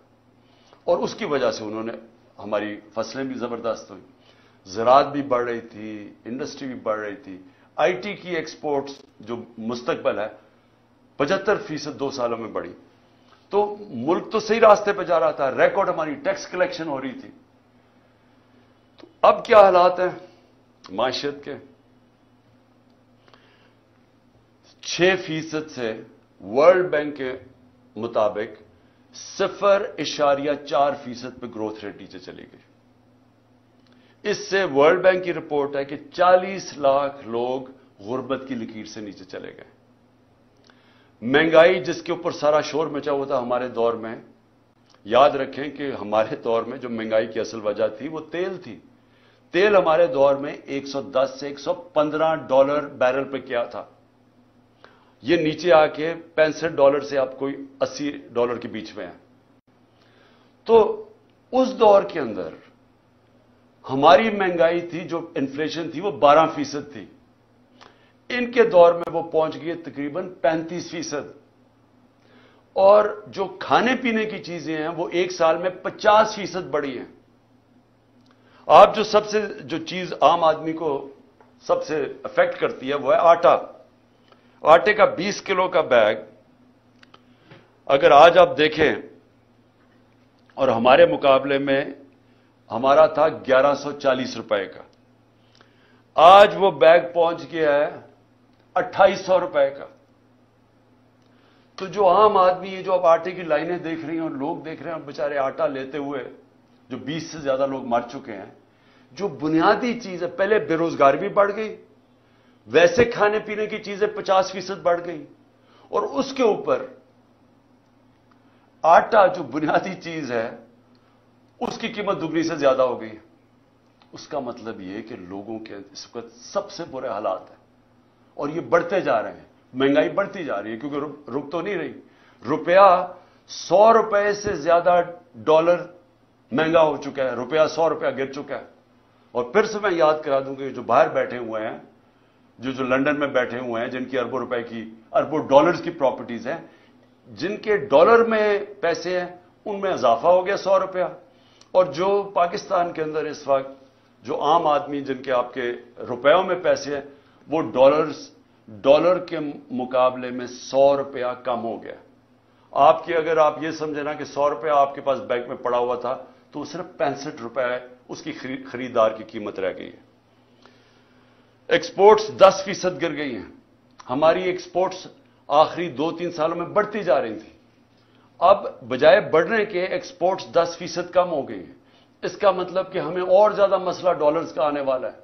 और उसकी वजह से उन्होंने, हमारी फसलें भी जबरदस्त हुई, ज़राअत भी बढ़ रही थी, इंडस्ट्री भी बढ़ रही थी। आईटी की एक्सपोर्ट्स जो मुस्तकबल है 75% 2 सालों में बढ़ी। तो मुल्क तो सही रास्ते पर जा रहा था, रिकॉर्ड हमारी टैक्स कलेक्शन हो रही थी। तो अब क्या हालात हैं माशियत के? 6% से वर्ल्ड बैंक के मुताबिक 0.4% पे ग्रोथ रेट नीचे चली गई। इससे वर्ल्ड बैंक की रिपोर्ट है कि 40 लाख लोग गुर्बत की लकीर से नीचे चले गए। महंगाई जिसके ऊपर सारा शोर मचा हुआ था हमारे दौर में, याद रखें कि हमारे दौर में जो महंगाई की असल वजह थी वो तेल थी। तेल हमारे दौर में 110 से $115 बैरल पे क्या था, ये नीचे आके $65 से आप कोई $80 के बीच में है। तो उस दौर के अंदर हमारी महंगाई थी, जो इन्फ्लेशन थी, वो 12% थी। इनके दौर में वो पहुंच गई तकरीबन 35%। और जो खाने पीने की चीजें हैं वो एक साल में 50% बढ़ी हैं। आप जो चीज आम आदमी को सबसे अफेक्ट करती है वो है आटा। आटे का 20 किलो का बैग अगर आज आप देखें, और हमारे मुकाबले में हमारा था 1140 रुपए का, आज वो बैग पहुंच गया है 2800 रुपए का। तो जो आम आदमी है, जो आप आटे की लाइनें देख रही हैं और लोग देख रहे हैं बेचारे आटा लेते हुए, जो 20 से ज्यादा लोग मर चुके हैं, जो बुनियादी चीज है, पहले बेरोजगारी भी बढ़ गई, वैसे खाने पीने की चीजें 50% बढ़ गई, और उसके ऊपर आटा जो बुनियादी चीज है उसकी कीमत दुगनी से ज्यादा हो गई। उसका मतलब यह कि लोगों के इस वक्त सबसे बुरे हालात हैं, और ये बढ़ते जा रहे हैं। महंगाई बढ़ती जा रही है क्योंकि रुक तो नहीं रही। रुपया 100 रुपए से ज्यादा डॉलर महंगा हो चुका है, रुपया 100 रुपया गिर चुका है। और फिर से मैं याद करा दूंगा, जो बाहर बैठे हुए हैं, जो लंदन में बैठे हुए हैं, जिनकी अरबों रुपए की, अरबों डॉलर्स की प्रॉपर्टीज हैं, जिनके डॉलर में पैसे हैं, उनमें इजाफा हो गया 100 रुपया। और जो पाकिस्तान के अंदर इस वक्त जो आम आदमी जिनके आपके रुपयों में पैसे हैं, वो डॉलर के मुकाबले में 100 रुपया कम हो गया। आपकी, अगर आप ये समझे ना कि 100 रुपया आपके पास बैंक में पड़ा हुआ था, तो सिर्फ 65 रुपए उसकी खरीदार की कीमत रह गई है। एक्सपोर्ट्स 10% गिर गई हैं। हमारी एक्सपोर्ट्स आखिरी 2-3 सालों में बढ़ती जा रही थी, अब बजाय बढ़ने के एक्सपोर्ट्स 10% कम हो गई हैं। इसका मतलब कि हमें और ज्यादा मसला डॉलर्स का आने वाला है,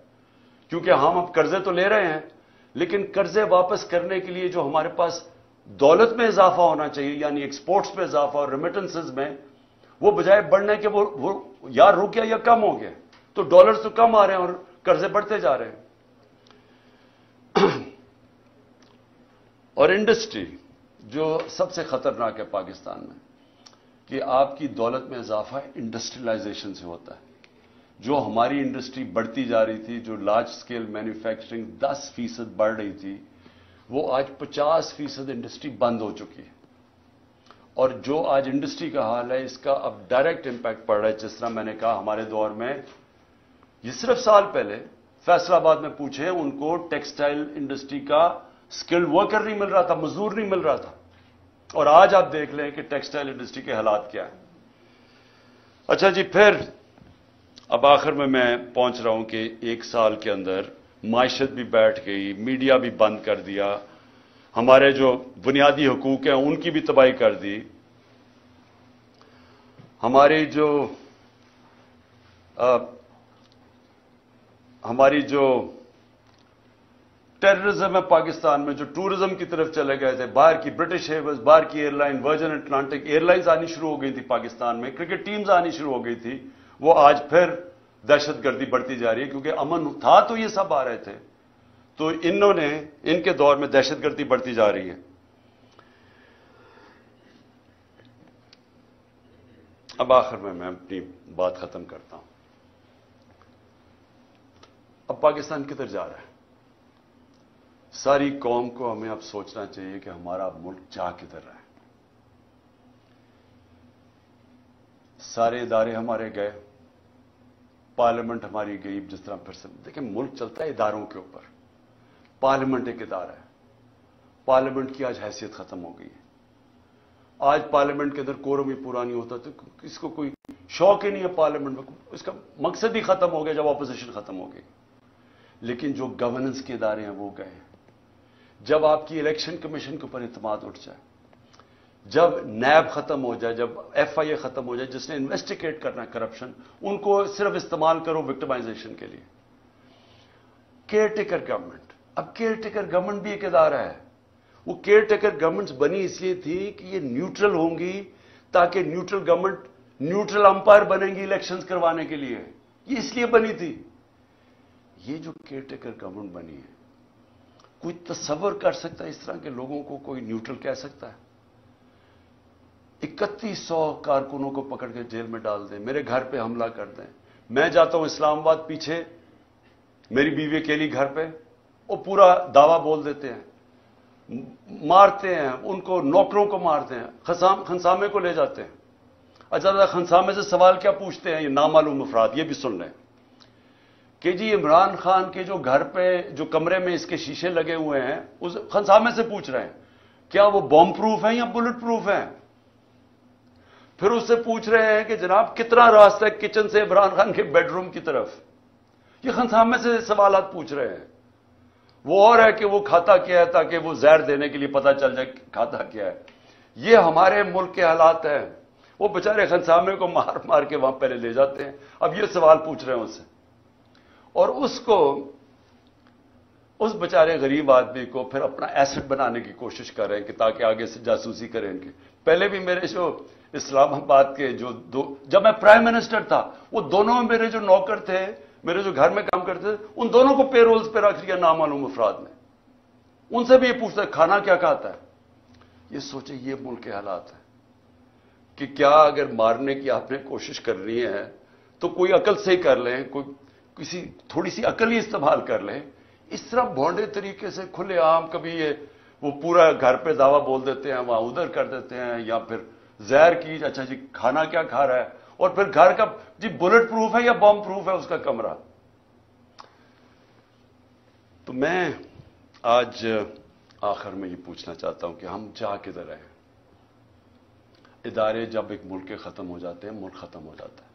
क्योंकि हम अब कर्जे तो ले रहे हैं, लेकिन कर्जे वापस करने के लिए जो हमारे पास दौलत में इजाफा होना चाहिए, यानी एक्सपोर्ट्स में इजाफा और रेमिटेंसेज में, वो बजाय बढ़ने के वो या रुक गया या कम हो गया। तो डॉलर्स तो कम आ रहे हैं और कर्जे बढ़ते जा रहे हैं। और इंडस्ट्री जो सबसे खतरनाक है पाकिस्तान में, कि आपकी दौलत में इजाफा इंडस्ट्रियलाइजेशन से होता है। जो हमारी इंडस्ट्री बढ़ती जा रही थी, जो लार्ज स्केल मैन्युफैक्चरिंग 10% बढ़ रही थी, वो आज 50% इंडस्ट्री बंद हो चुकी है। और जो आज इंडस्ट्री का हाल है, इसका अब डायरेक्ट इंपैक्ट पड़ रहा है। जिस तरह मैंने कहा, हमारे दौर में, ये सिर्फ साल पहले फैसलाबाद में पूछे, उनको टेक्सटाइल इंडस्ट्री का स्किल्ड वर्कर नहीं मिल रहा था, मजदूर नहीं मिल रहा था। और आज आप देख लें कि टेक्सटाइल इंडस्ट्री के हालात क्या है। अच्छा जी, फिर अब आखिर में मैं पहुंच रहा हूं कि एक साल के अंदर माइशत भी बैठ गई, मीडिया भी बंद कर दिया, हमारे जो बुनियादी हकूक हैं उनकी भी तबाही कर दी, हमारी जो टेररिज्म है पाकिस्तान में, जो टूरिज्म की तरफ चले गए थे, बाहर की ब्रिटिश एयरवेज, बाहर की एयरलाइन, वर्जिन अटलांटिक एयरलाइंस आनी शुरू हो गई थी पाकिस्तान में, क्रिकेट टीम्स आनी शुरू हो गई थी, वो आज फिर दहशतगर्दी बढ़ती जा रही है। क्योंकि अमन था तो ये सब आ रहे थे, तो इनके दौर में दहशतगर्दी बढ़ती जा रही है। अब आखिर में मैं अपनी बात खत्म करता हूं। अब पाकिस्तान किधर जा रहा है? सारी कौम को हमें अब सोचना चाहिए कि हमारा मुल्क जा किधर रहा है। सारे इदारे हमारे गए, पार्लियामेंट हमारी गई, जिस तरह फिर से देखिए मुल्क चलता है इदारों के ऊपर। पार्लियामेंट एक इदारा है, पार्लियामेंट की आज हैसियत खत्म हो गई है। आज पार्लियामेंट के अंदर कोरम ही पूरा नहीं होता, तो इसको कोई शौक ही नहीं है पार्लियामेंट में, इसका मकसद ही खत्म हो गया जब ऑपोजिशन खत्म हो गई। लेकिन जो गवर्नेंस के इदारे हैं वो गए। जब आपकी इलेक्शन कमीशन के ऊपर इत्मीनान उठ जाए, जब नैब खत्म हो जाए, जब FIA खत्म हो जाए, जिसने इन्वेस्टिगेट करना है करप्शन, उनको सिर्फ इस्तेमाल करो विक्टिमाइजेशन के लिए। केयर टेकर गवर्नमेंट, अब केयर टेकर गवर्नमेंट भी एक इदारा है। वो केयर टेकर गवर्नमेंट्स बनी इसलिए थी कि ये न्यूट्रल होंगी, ताकि न्यूट्रल गवर्नमेंट न्यूट्रल अंपायर बनेंगी इलेक्शंस करवाने के लिए, ये इसलिए बनी थी। ये जो केयर टेकर गवर्नमेंट बनी है, कोई तसव्वुर कर सकता है इस तरह के लोगों को कोई न्यूट्रल कह सकता है? 3100 कारकुनों को पकड़ के जेल में डाल दें, मेरे घर पे हमला कर दें, मैं जाता हूं इस्लामाबाद, पीछे मेरी बीवी अकेली घर पे, वो पूरा दावा बोल देते हैं, मारते हैं उनको, नौकरों को मारते हैं, खनसामे को ले जाते हैं। अच्छा, खनसामे से सवाल क्या पूछते हैं ये नामालूम अफराद, ये भी सुन लें कि जी इमरान खान के जो घर पे, जो कमरे में इसके शीशे लगे हुए हैं, उस खनसामे से पूछ रहे हैं क्या वो बॉम्ब प्रूफ है या बुलेट प्रूफ है। फिर उससे पूछ रहे हैं कि जनाब कितना रास्ता है किचन से इमरान खान के बेडरूम की तरफ। ये खनसामे से सवालात पूछ रहे हैं। वो और है कि वो खाता क्या है, ताकि वो जहर देने के लिए पता चल जाए खाता क्या है। ये हमारे मुल्क के हालात हैं। वो बेचारे खनसामे को मार मार के वहां पहले ले जाते हैं, अब ये सवाल पूछ रहे हैं उससे, और उसको, उस बेचारे गरीब आदमी को फिर अपना एसेट बनाने की कोशिश कर रहे हैं कि ताकि आगे से जासूसी करें इनके। पहले भी मेरे जो इस्लामाबाद के जब मैं प्राइम मिनिस्टर था, वो दोनों मेरे जो नौकर थे, मेरे जो घर में काम करते थे, उन दोनों को पेरोल्स पे रख लिया नामालूम अफराद ने। उनसे भी ये पूछता है खाना क्या खाता है। ये सोचे ये मुल्क के हालात है कि क्या अगर मारने की आपने कोशिश करनी है तो कोई अकल से ही कर लें, किसी थोड़ी सी अकल ही इस्तेमाल कर लें। इस तरह भोंडे तरीके से खुलेआम कभी ये वो पूरा घर पे दावा बोल देते हैं, वहां उधर कर देते हैं, या फिर जहर की, अच्छा जी खाना क्या खा रहा है, और फिर घर का जी बुलेट प्रूफ है या बॉम्ब प्रूफ है उसका कमरा। तो मैं आज आखिर में ये पूछना चाहता हूं कि हम जा किधर रहे हैं। इदारे जब एक मुल्क के खत्म हो जाते हैं, मुल्क खत्म हो जाता है।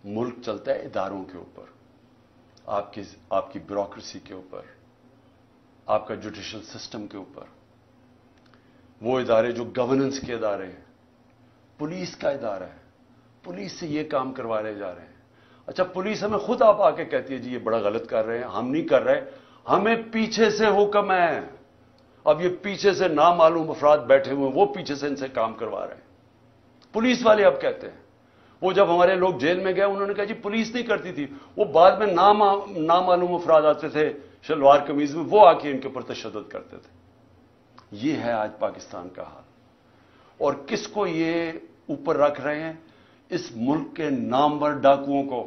मुल्क चलता है इदारों के ऊपर, आपकी ब्यूरोक्रेसी के ऊपर, आपका जुडिशल सिस्टम के ऊपर। वो इदारे जो गवर्नेंस के इदारे हैं, पुलिस का इदारा है, पुलिस से ये काम करवाने जा रहे हैं। अच्छा, पुलिस हमें खुद आप आके कहती है जी ये बड़ा गलत कर रहे हैं, हम नहीं कर रहे, हमें पीछे से हुक्म है। अब ये पीछे से नामालूम अफराद बैठे हुए हैं, वो पीछे से इनसे काम करवा रहे हैं। पुलिस वाले अब कहते हैं, वो जब हमारे लोग जेल में गए उन्होंने कहा जी पुलिस नहीं करती थी, वो बाद में नामालूम अफराद आते थे शलवार कमीज में, वो आके इनके ऊपर तशद्दुद करते थे। ये है आज पाकिस्तान का हाल। और किसको ये ऊपर रख रहे हैं? इस मुल्क के नामवर डाकुओं को,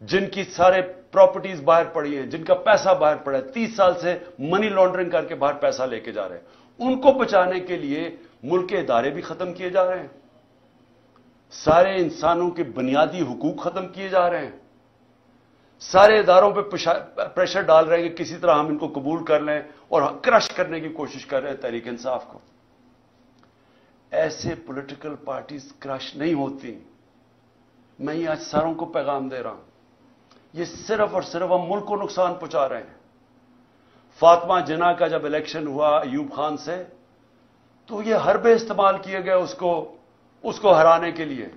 जिनकी सारे प्रॉपर्टीज बाहर पड़ी हैं, जिनका पैसा बाहर पड़ा है, 30 साल से मनी लॉन्ड्रिंग करके बाहर पैसा लेके जा रहे हैं। उनको बचाने के लिए मुल्क के इदारे भी खत्म किए जा रहे हैं, सारे इंसानों के बुनियादी हुकूक खत्म किए जा रहे हैं, सारे इदारों पे प्रेशर डाल रहे हैं कि किसी तरह हम इनको कबूल कर लें और क्रश करने की कोशिश कर रहे हैं तहरीक इंसाफ को। ऐसे पॉलिटिकल पार्टीज क्रश नहीं होती। मैं ये आज सारों को पैगाम दे रहा हूं, ये सिर्फ और सिर्फ हम मुल्क को नुकसान पहुंचा रहे हैं। फातिमा जिन्ना का जब इलेक्शन हुआ अयूब खान से, तो ये हरबे इस्तेमाल किए गए उसको हराने के लिए।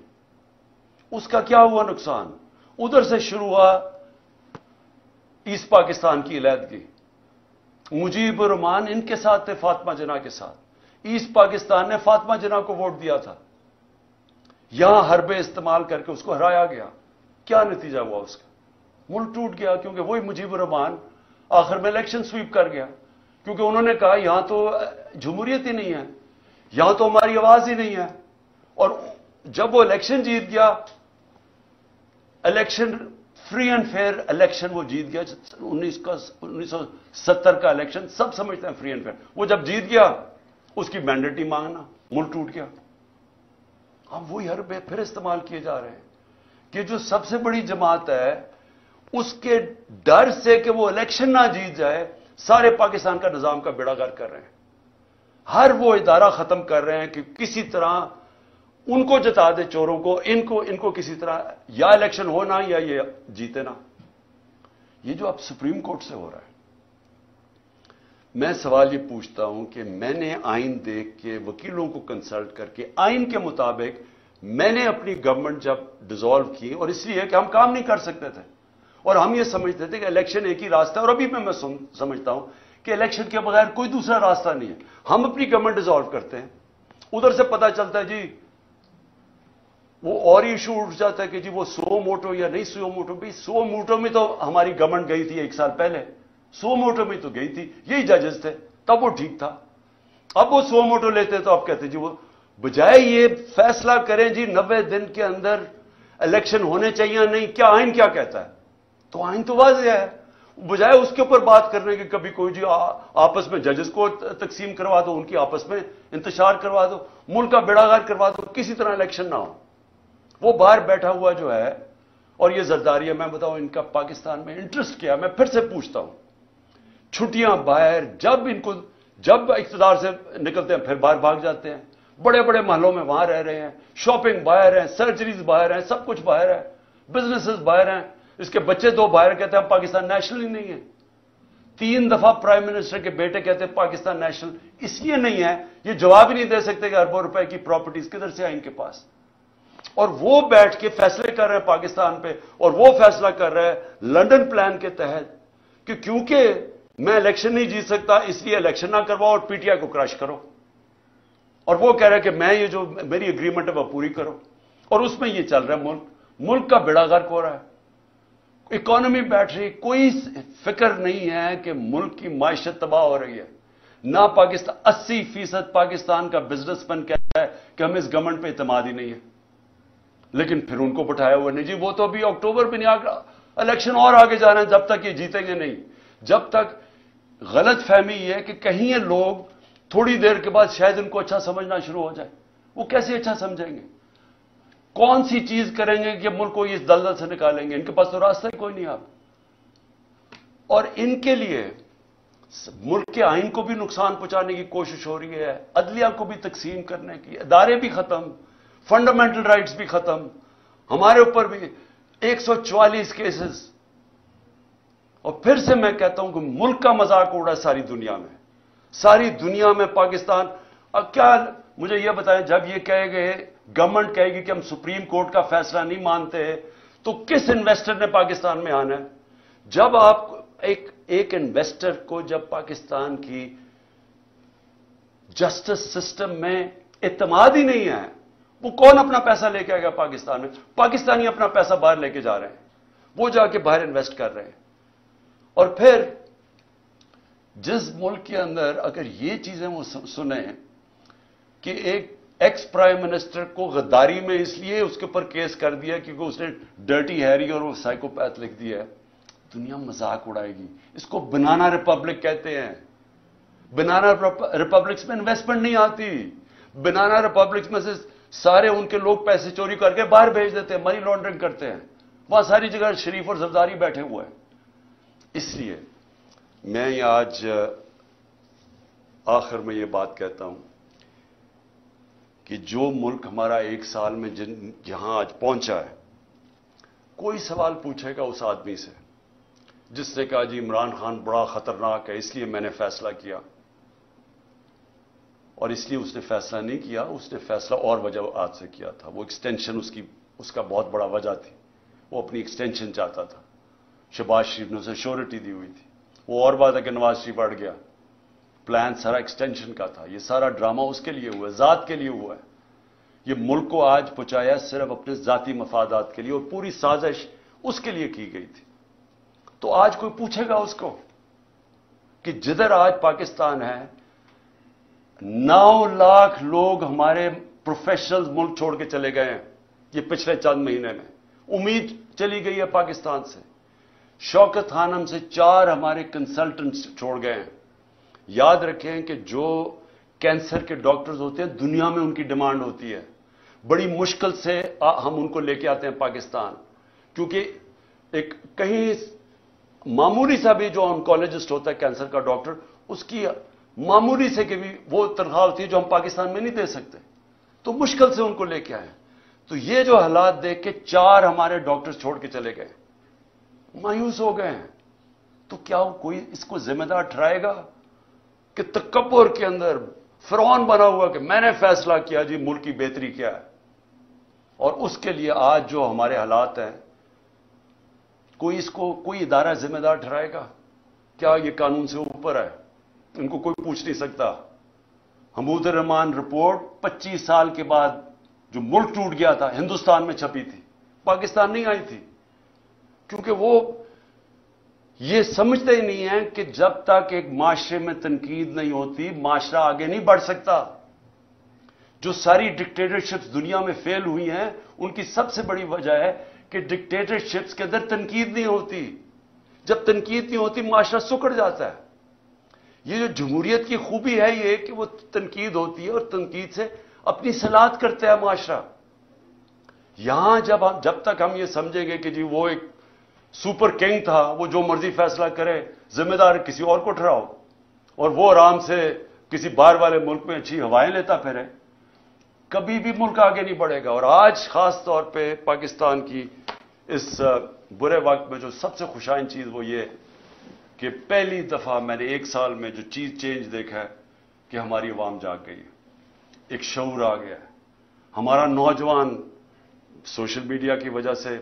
उसका क्या हुआ नुकसान? उधर से शुरू हुआ ईस्ट पाकिस्तान की अलहदगी। मुजीबुर रहमान इनके साथ थे, फातिमा जिन्ना के साथ। ईस्ट पाकिस्तान ने फातिमा जिन्ना को वोट दिया था, यहां हरबे इस्तेमाल करके उसको हराया गया। क्या नतीजा हुआ उसका? मुल्क टूट गया, क्योंकि वही मुजीबुर रहमान आखिर में इलेक्शन स्वीप कर गया, क्योंकि उन्होंने कहा यहां तो जमहूरियत ही नहीं है, यहां तो हमारी आवाज ही नहीं है। और जब वो इलेक्शन जीत गया, election free and fair election वो जीत गया, 1970 का इलेक्शन सब समझते हैं फ्री एंड फेयर। वो जब जीत गया, उसकी मैंडेटरी मांगना, मुल्क टूट गया। अब वही हरबे फिर इस्तेमाल किए जा रहे हैं कि जो सबसे बड़ी जमात है, उसके डर से कि वो इलेक्शन ना जीत जाए, सारे पाकिस्तान का निजाम का बेड़ा गर्क कर रहे हैं। हर वो इदारा खत्म कर रहे हैं कि किसी तरह उनको जिता दे, चोरों को, इनको किसी तरह या इलेक्शन हो ना या ये जीते ना। ये जो अब सुप्रीम कोर्ट से हो रहा है, मैं सवाल ये पूछता हूं कि मैंने आइन देख के, वकीलों को कंसल्ट करके, आइन के मुताबिक मैंने अपनी गवर्नमेंट जब डिसॉल्व की, और इसलिए कि हम काम नहीं कर सकते थे और हम ये समझते थे कि इलेक्शन एक ही रास्ता है, और अभी मैं समझता हूं कि इलेक्शन के बगैर कोई दूसरा रास्ता नहीं है। हम अपनी गवर्नमेंट डिसॉल्व करते हैं, उधर से पता चलता है जी वो और इशू उठ जाता है कि जी वो सो मोटो या नहीं सो मोटो। भाई सो मोटो में तो हमारी गवर्नमेंट गई थी 1 साल पहले, सो मोटो में तो गई थी, यही जजेस थे, तब वो ठीक था। अब वो सो मोटो लेते तो आप कहते जी वो बजाय ये फैसला करें जी 90 दिन के अंदर इलेक्शन होने चाहिए नहीं, क्या आइन क्या कहता है? तो आइन तो वाज़ेह है, बजाय उसके ऊपर बात करने के कभी कोई जी आपस में जजेस को तकसीम करवा दो, उनकी आपस में इंतशार करवा दो, मुल्क का बेड़ागार करवा दो, किसी तरह इलेक्शन ना हो। वो बाहर बैठा हुआ जो है, और ये जरदारी, मैं बताऊं इनका पाकिस्तान में इंटरेस्ट क्या? मैं फिर से पूछता हूं, छुट्टियां बाहर, जब इख्तिदार से निकलते हैं फिर बाहर भाग जाते हैं, बड़े बड़े महलों में वहां रह रहे हैं, शॉपिंग बाहर है, सर्जरीज बाहर है, सब कुछ बाहर है, बिजनेसेस बाहर हैं, इसके बच्चे 2 बाहर कहते हैं पाकिस्तान नेशनल ही नहीं है। 3 दफा प्राइम मिनिस्टर के बेटे कहते हैं पाकिस्तान नेशनल इसलिए नहीं है, ये जवाब ही नहीं दे सकते कि अरबों रुपए की प्रॉपर्टीज किधर से आई इनके पास। और वो बैठ के फैसले कर रहे हैं पाकिस्तान पे, और वो फैसला कर रहे हैं लंदन प्लान के तहत कि क्योंकि मैं इलेक्शन नहीं जीत सकता इसलिए इलेक्शन ना करवाओ और पीटीआई को क्रश करो। और वो कह रहे हैं कि मैं ये जो मेरी एग्रीमेंट है वो पूरी करो, और उसमें ये चल रहा है, मुल्क का बेड़ा गर्क हो रहा है, इकोनॉमी बैठ रही, कोई फिक्र नहीं है कि मुल्क की मायशत तबाह हो रही है ना। पाकिस्तान 80% पाकिस्तान का बिजनेसमैन कहता है कि हमें इस गवर्नमेंट पे इत्मीद ही नहीं है, लेकिन फिर उनको बैठाया हुआ नहीं जी, वो तो अभी अक्टूबर में नहीं आ, इलेक्शन और आगे जा रहे हैं, जब तक ये जीतेंगे नहीं, जब तक गलत फहमी है कि कहीं ये लोग थोड़ी देर के बाद शायद इनको अच्छा समझना शुरू हो जाए। वो कैसे अच्छा समझेंगे? कौन सी चीज करेंगे कि मुल्क को इस दलदल से निकालेंगे? इनके पास तो रास्ता ही कोई नहीं आप। और इनके लिए मुल्क के आइन को भी नुकसान पहुंचाने की कोशिश हो रही है, अदलिया को भी तकसीम करने की, इदारे भी खत्म, फंडामेंटल राइट्स भी खत्म, हमारे ऊपर भी 144 केसेस। और फिर से मैं कहता हूं कि मुल्क का मजाक उड़ा सारी दुनिया में पाकिस्तान। अब क्या मुझे यह बताएं, जब ये कहेंगे, गवर्नमेंट कहेगी कि हम सुप्रीम कोर्ट का फैसला नहीं मानते, तो किस इन्वेस्टर ने पाकिस्तान में आना है? जब आप ایک انویسٹر کو جب پاکستان کی جسٹس سسٹم میں اعتماد ہی نہیں ہے، وہ کون اپنا پیسہ لے کے آئے گا پاکستان میں؟ پاکستانی اپنا پیسہ باہر لے کے جا رہے ہیں، وہ جا کے باہر انویسٹ کر رہے ہیں. اور پھر جس ملک کے اندر اگر یہ چیزیں وہ سنیں کہ ایک ایکس پرائم منسٹر کو غداری میں اس لیے اس کے اوپر کیس کر دیا کیونکہ اس نے ڈرٹی ہیری اور وہ سائیکوپیتھ لکھ دیا ہے، دنیا مذاق اڑائے گی. اس کو بنانا ریپبلک کہتے ہیں. بنانا ریپبلکس میں انویسٹمنٹ نہیں آتی. بنانا ریپبلکس میں سے سارے ان کے لوگ پیسے چوری کر کے باہر بھیج دیتے ہیں، منی لانڈرنگ کرتے ہیں. وہاں ساری جگہ شریف اور زرداری بیٹھے ہوئے ہیں. اس لیے میں آج آخر میں یہ بات کہتا ہوں کہ جو ملک ہمارا 1 سال میں جہاں آج پہنچا ہے، کوئی سوال پوچھے گا اس آدمی سے جس نے کہا جی عمران خان بڑا خطرناک ہے اس لیے میں نے فیصلہ کیا، اور اس لیے اس نے فیصلہ نہیں کیا، اس نے فیصلہ اور وجوہات سے کیا تھا. وہ ایکسٹینشن اس کا بہت بڑا وجہ تھی، وہ اپنی ایکسٹینشن چاہتا تھا. شہباز شریف نے اسے شیورٹی دی ہوئی تھی. وہ اور بات ہے کہ نواز شریف اڑ گیا. پلان سارا ایکسٹینشن کا تھا. یہ سارا ڈرامہ اس کے لیے ہوا ہے، ذات کے لیے ہوا ہے. یہ ملک کو آج پہنچایا صرف اپنے ذاتی مفادات کے لیے، اور پوری سازش اس کے لیے کی گئی تھی. تو آج کوئی پوچھے گا اس کو کہ جدھر آج پاکستان ہے 9 لاکھ لوگ ہمارے پروفیشنل ملک چھوڑ کے چلے گئے ہیں یہ پچھلے چند مہینے میں. امید چلی گئی ہے پاکستان سے. شوکت خانم سے 4 ہمارے کنسلٹنٹس چھوڑ گئے ہیں. یاد رکھیں کہ جو کینسر کے ڈاکٹرز ہوتے ہیں دنیا میں ان کی ڈیمانڈ ہوتی ہے. بڑی مشکل سے ہم ان کو لے کے آتے ہیں پاکستان، کیونکہ ایک کہیں معمولی سا بھی جو آنکولوجسٹ ہوتا ہے کینسر کا ڈاکٹر، اس کی معمولی سے کہ بھی وہ تنخواہ ہوتی ہے جو ہم پاکستان میں نہیں دے سکتے. تو مشکل سے ان کو لے کے آئے. تو یہ جو حالات دیکھ کے 4 ہمارے ڈاکٹرز چھوڑ کے چلے گئے، مایوس ہو گئے ہیں. تو کیا کوئی اس کو ذمہ دار ٹھہرائے گا کہ تکبر کے اندر فرعون بنا ہوا کہ میں نے فیصلہ کیا جی ملک کی بہتری کیا ہے؟ اور اس کے لیے آج جو ہمارے حالات ہیں، کوئی اس کو کوئی ادارہ ذمہ دار ٹھہرائے گا؟ کیا یہ قانون سے اوپر ہے؟ ان کو کوئی پوچھ نہیں سکتا. حمود الرحمان رپورٹ 25 سال کے بعد جو ملک ٹوٹ گیا تھا ہندوستان میں چھپی تھی، پاکستان نہیں آئی تھی. کیونکہ وہ یہ سمجھتے ہی نہیں ہیں کہ جب تک ایک معاشرے میں تنقید نہیں ہوتی معاشرہ آگے نہیں بڑھ سکتا. جو ساری ڈکٹیٹرشپس دنیا میں فیل ہوئی ہیں ان کی سب سے بڑی وجہ ہے کہ ڈکٹیٹرشپس کے اندر تنقید نہیں ہوتی. جب تنقید نہیں ہوتی معاشرہ سکڑ جاتا ہے. یہ جو جمہوریت کی خوبی ہے یہ کہ وہ تنقید ہوتی ہے اور تنقید سے اپنی صلاحیت کرتا ہے معاشرہ. یہاں جب تک ہم یہ سمجھیں گے کہ جی وہ ایک سپر کنگ تھا، وہ جو مرضی فیصلہ کرے، ذمہ دار کسی اور کو ٹھہراؤ، اور وہ آرام سے کسی باہر والے ملک میں اچھی ہوائیں لیتا پھرے، کبھی بھی ملک آگے نہیں بڑھے گا. اور آج خاص طور پہ پاکستان کی اس برے وقت میں جو سب سے خوشائن چیز وہ یہ کہ پہلی دفعہ میں نے 1 سال میں جو چیز چینج دیکھا ہے کہ ہماری عوام جاگ گئی ہے، ایک شعور آ گیا ہے. ہمارا نوجوان سوشل میڈیا کی وجہ سے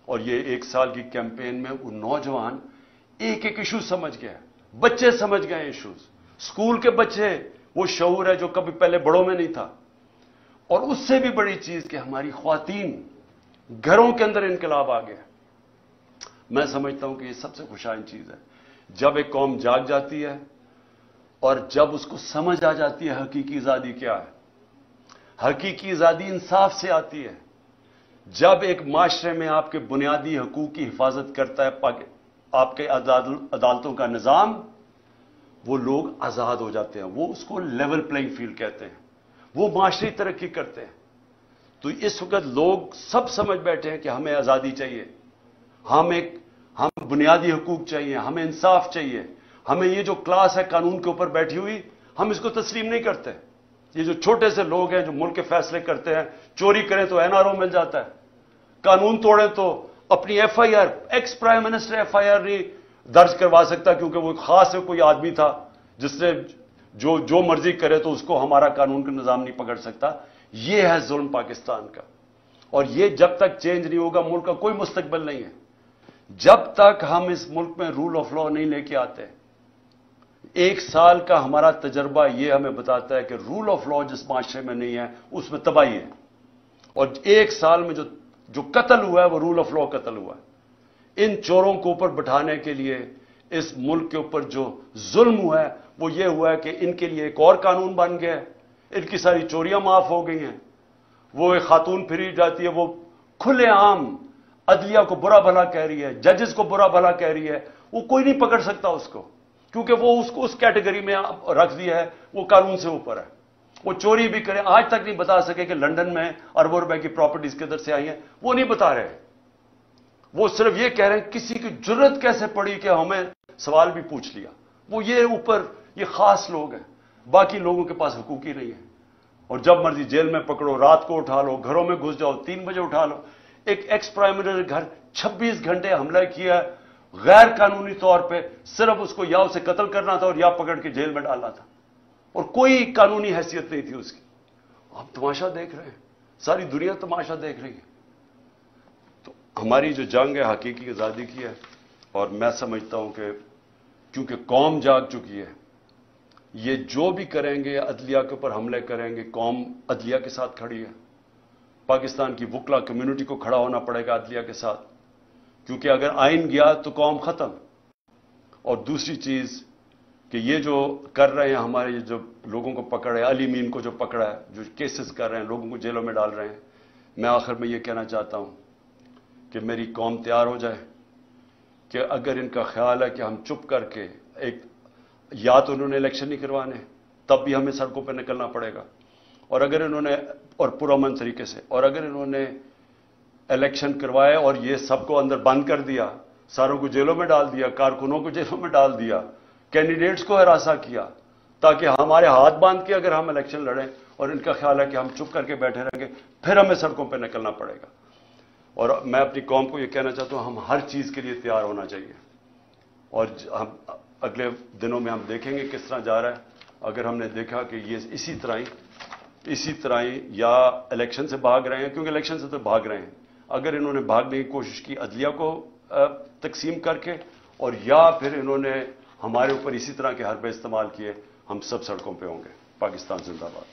اور یہ 1 سال کی کیمپین میں وہ نوجوان ایک ایشو سمجھ گیا. بچے سمجھ گئے ایشوز، اسکول کے بچے، وہ شعور ہے جو کبھی پہلے بڑوں میں نہیں تھا. اور اس سے بھی بڑی چیز کہ ہماری خواتین گھروں کے اندر انقلاب آ گیا. میں سمجھتا ہوں کہ یہ سب سے خوشائن چیز ہے جب ایک قوم جاگ جاتی ہے اور جب اس کو سمجھ آ جاتی ہے حقیقی آزادی کیا ہے. حقیقی آزادی انصاف سے آتی ہے. جب ایک معاشرے میں آپ کے بنیادی حقوق کی حفاظت کرتا ہے آپ کے عدالتوں کا نظام، وہ لوگ آزاد ہو جاتے ہیں. وہ اس کو لیول پلینگ فیلڈ کہتے ہیں. وہ معاشری ترقی کرتے ہیں. تو اس وقت لوگ سب سمجھ بیٹھے ہیں کہ ہمیں آزادی چاہیے، ہم بنیادی حقوق چاہیے، ہمیں انصاف چاہیے. ہمیں یہ جو کلاس ہے قانون کے اوپر بیٹھی ہوئی، ہم اس کو تسلیم نہیں کرتے. یہ جو چھوٹے سے لوگ ہیں جو ملک کے فیصلے کرتے ہیں، چوری کریں تو NRO مل جاتا ہے، قانون توڑیں تو اپنی FIR، ex prime minister FIR نہیں درج کروا سکتا کیونکہ وہ خاص کوئی آدمی تھا جس نے جو مرضی کرے تو اس کو ہمارا قانون کا نظام نہیں پکڑ سکتا. یہ ہے ظلم پاکستان کا. اور یہ جب تک چینج نہیں ہوگا ملک کا کوئی مستقبل نہیں ہے. जब तक हम इस मुल्क में रूल ऑफ लॉ नहीं लेके आते, 1 साल का हमारा तजर्बा यह हमें बताता है कि रूल ऑफ लॉ जिस माशरे में नहीं है उसमें तबाही है। और 1 साल में जो कत्ल हुआ है वो रूल ऑफ लॉ कत्ल हुआ है। इन चोरों को ऊपर बिठाने के लिए इस मुल्क के ऊपर जो जुल्म हुआ है वो ये हुआ है कि इनके लिए एक और कानून बन गया है, इनकी सारी चोरियां माफ हो गई हैं। वो एक खातून फिरी जाती है, वो खुलेआम अदलिया को बुरा भला कह रही है, जजेस को बुरा भला कह रही है, वो कोई नहीं पकड़ सकता उसको, क्योंकि वो उसको उस कैटेगरी में रख दिया है, वो कानून से ऊपर है। वो चोरी भी करें, आज तक नहीं बता सके कि लंदन में अरबों रुपए की प्रॉपर्टीज किधर से आई हैं, वो नहीं बता रहे। वो सिर्फ ये कह रहे हैं किसी की जरूरत कैसे पड़ी कि हमें सवाल भी पूछ लिया। वो ये ऊपर ये खास लोग हैं, बाकी लोगों के पास हुकूक ही नहीं है। और जब मर्जी जेल में पकड़ो, रात को उठा लो, घरों में घुस जाओ, 3 बजे उठा लो। एक एक्स प्राइम मिनिस्टर घर 26 घंटे हमला किया गैर कानूनी तौर पे, सिर्फ उसको या उसे कत्ल करना था और या पकड़ के जेल में डालना था, और कोई कानूनी हैसियत नहीं थी उसकी। आप तमाशा देख रहे हैं, सारी दुनिया तमाशा देख रही है। तो हमारी जो जंग है हकीकी आजादी की है, और मैं समझता हूं कि क्योंकि कौम जाग चुकी है, ये जो भी करेंगे अदलिया के ऊपर हमले करेंगे, कौम अदलिया के साथ खड़ी है। पाकिस्तान की वकला कम्युनिटी को खड़ा होना पड़ेगा अदलिया के साथ, क्योंकि अगर आइन गया तो कौम खत्म। और दूसरी चीज कि ये जो कर रहे हैं हमारे, ये जो लोगों को पकड़े, अली मीन को जो पकड़ा है, जो केसेस कर रहे हैं, लोगों को जेलों में डाल रहे हैं, मैं आखिर में ये कहना चाहता हूं कि मेरी कौम तैयार हो जाए कि अगर इनका ख्याल है कि हम चुप करके एक, या तो उन्होंने इलेक्शन नहीं करवाने, तब भी हमें सड़कों पर निकलना पड़ेगा, और अगर इन्होंने, और पुरअमन तरीके से, और अगर इन्होंने इलेक्शन करवाए और ये सबको अंदर बंद कर दिया, सारों को जेलों में डाल दिया, कारकुनों को जेलों में डाल दिया, कैंडिडेट्स को हरासा किया, ताकि हमारे हाथ बांध के अगर हम इलेक्शन लड़ें, और इनका ख्याल है कि हम चुप करके बैठे रहेंगे, फिर हमें सड़कों पर निकलना पड़ेगा। और मैं अपनी कौम को यह कहना चाहता हूं, हम हर चीज के लिए तैयार होना चाहिए। और हम अगले दिनों में हम देखेंगे किस तरह जा रहा है। अगर हमने देखा कि ये इसी तरह ही या इलेक्शन से भाग रहे हैं, क्योंकि इलेक्शन से तो भाग रहे हैं, अगर इन्होंने भागने की कोशिश की अदलिया को तकसीम करके, और या फिर इन्होंने हमारे ऊपर इसी तरह के हरबे इस्तेमाल किए, हम सब सड़कों पे होंगे। पाकिस्तान जिंदाबाद।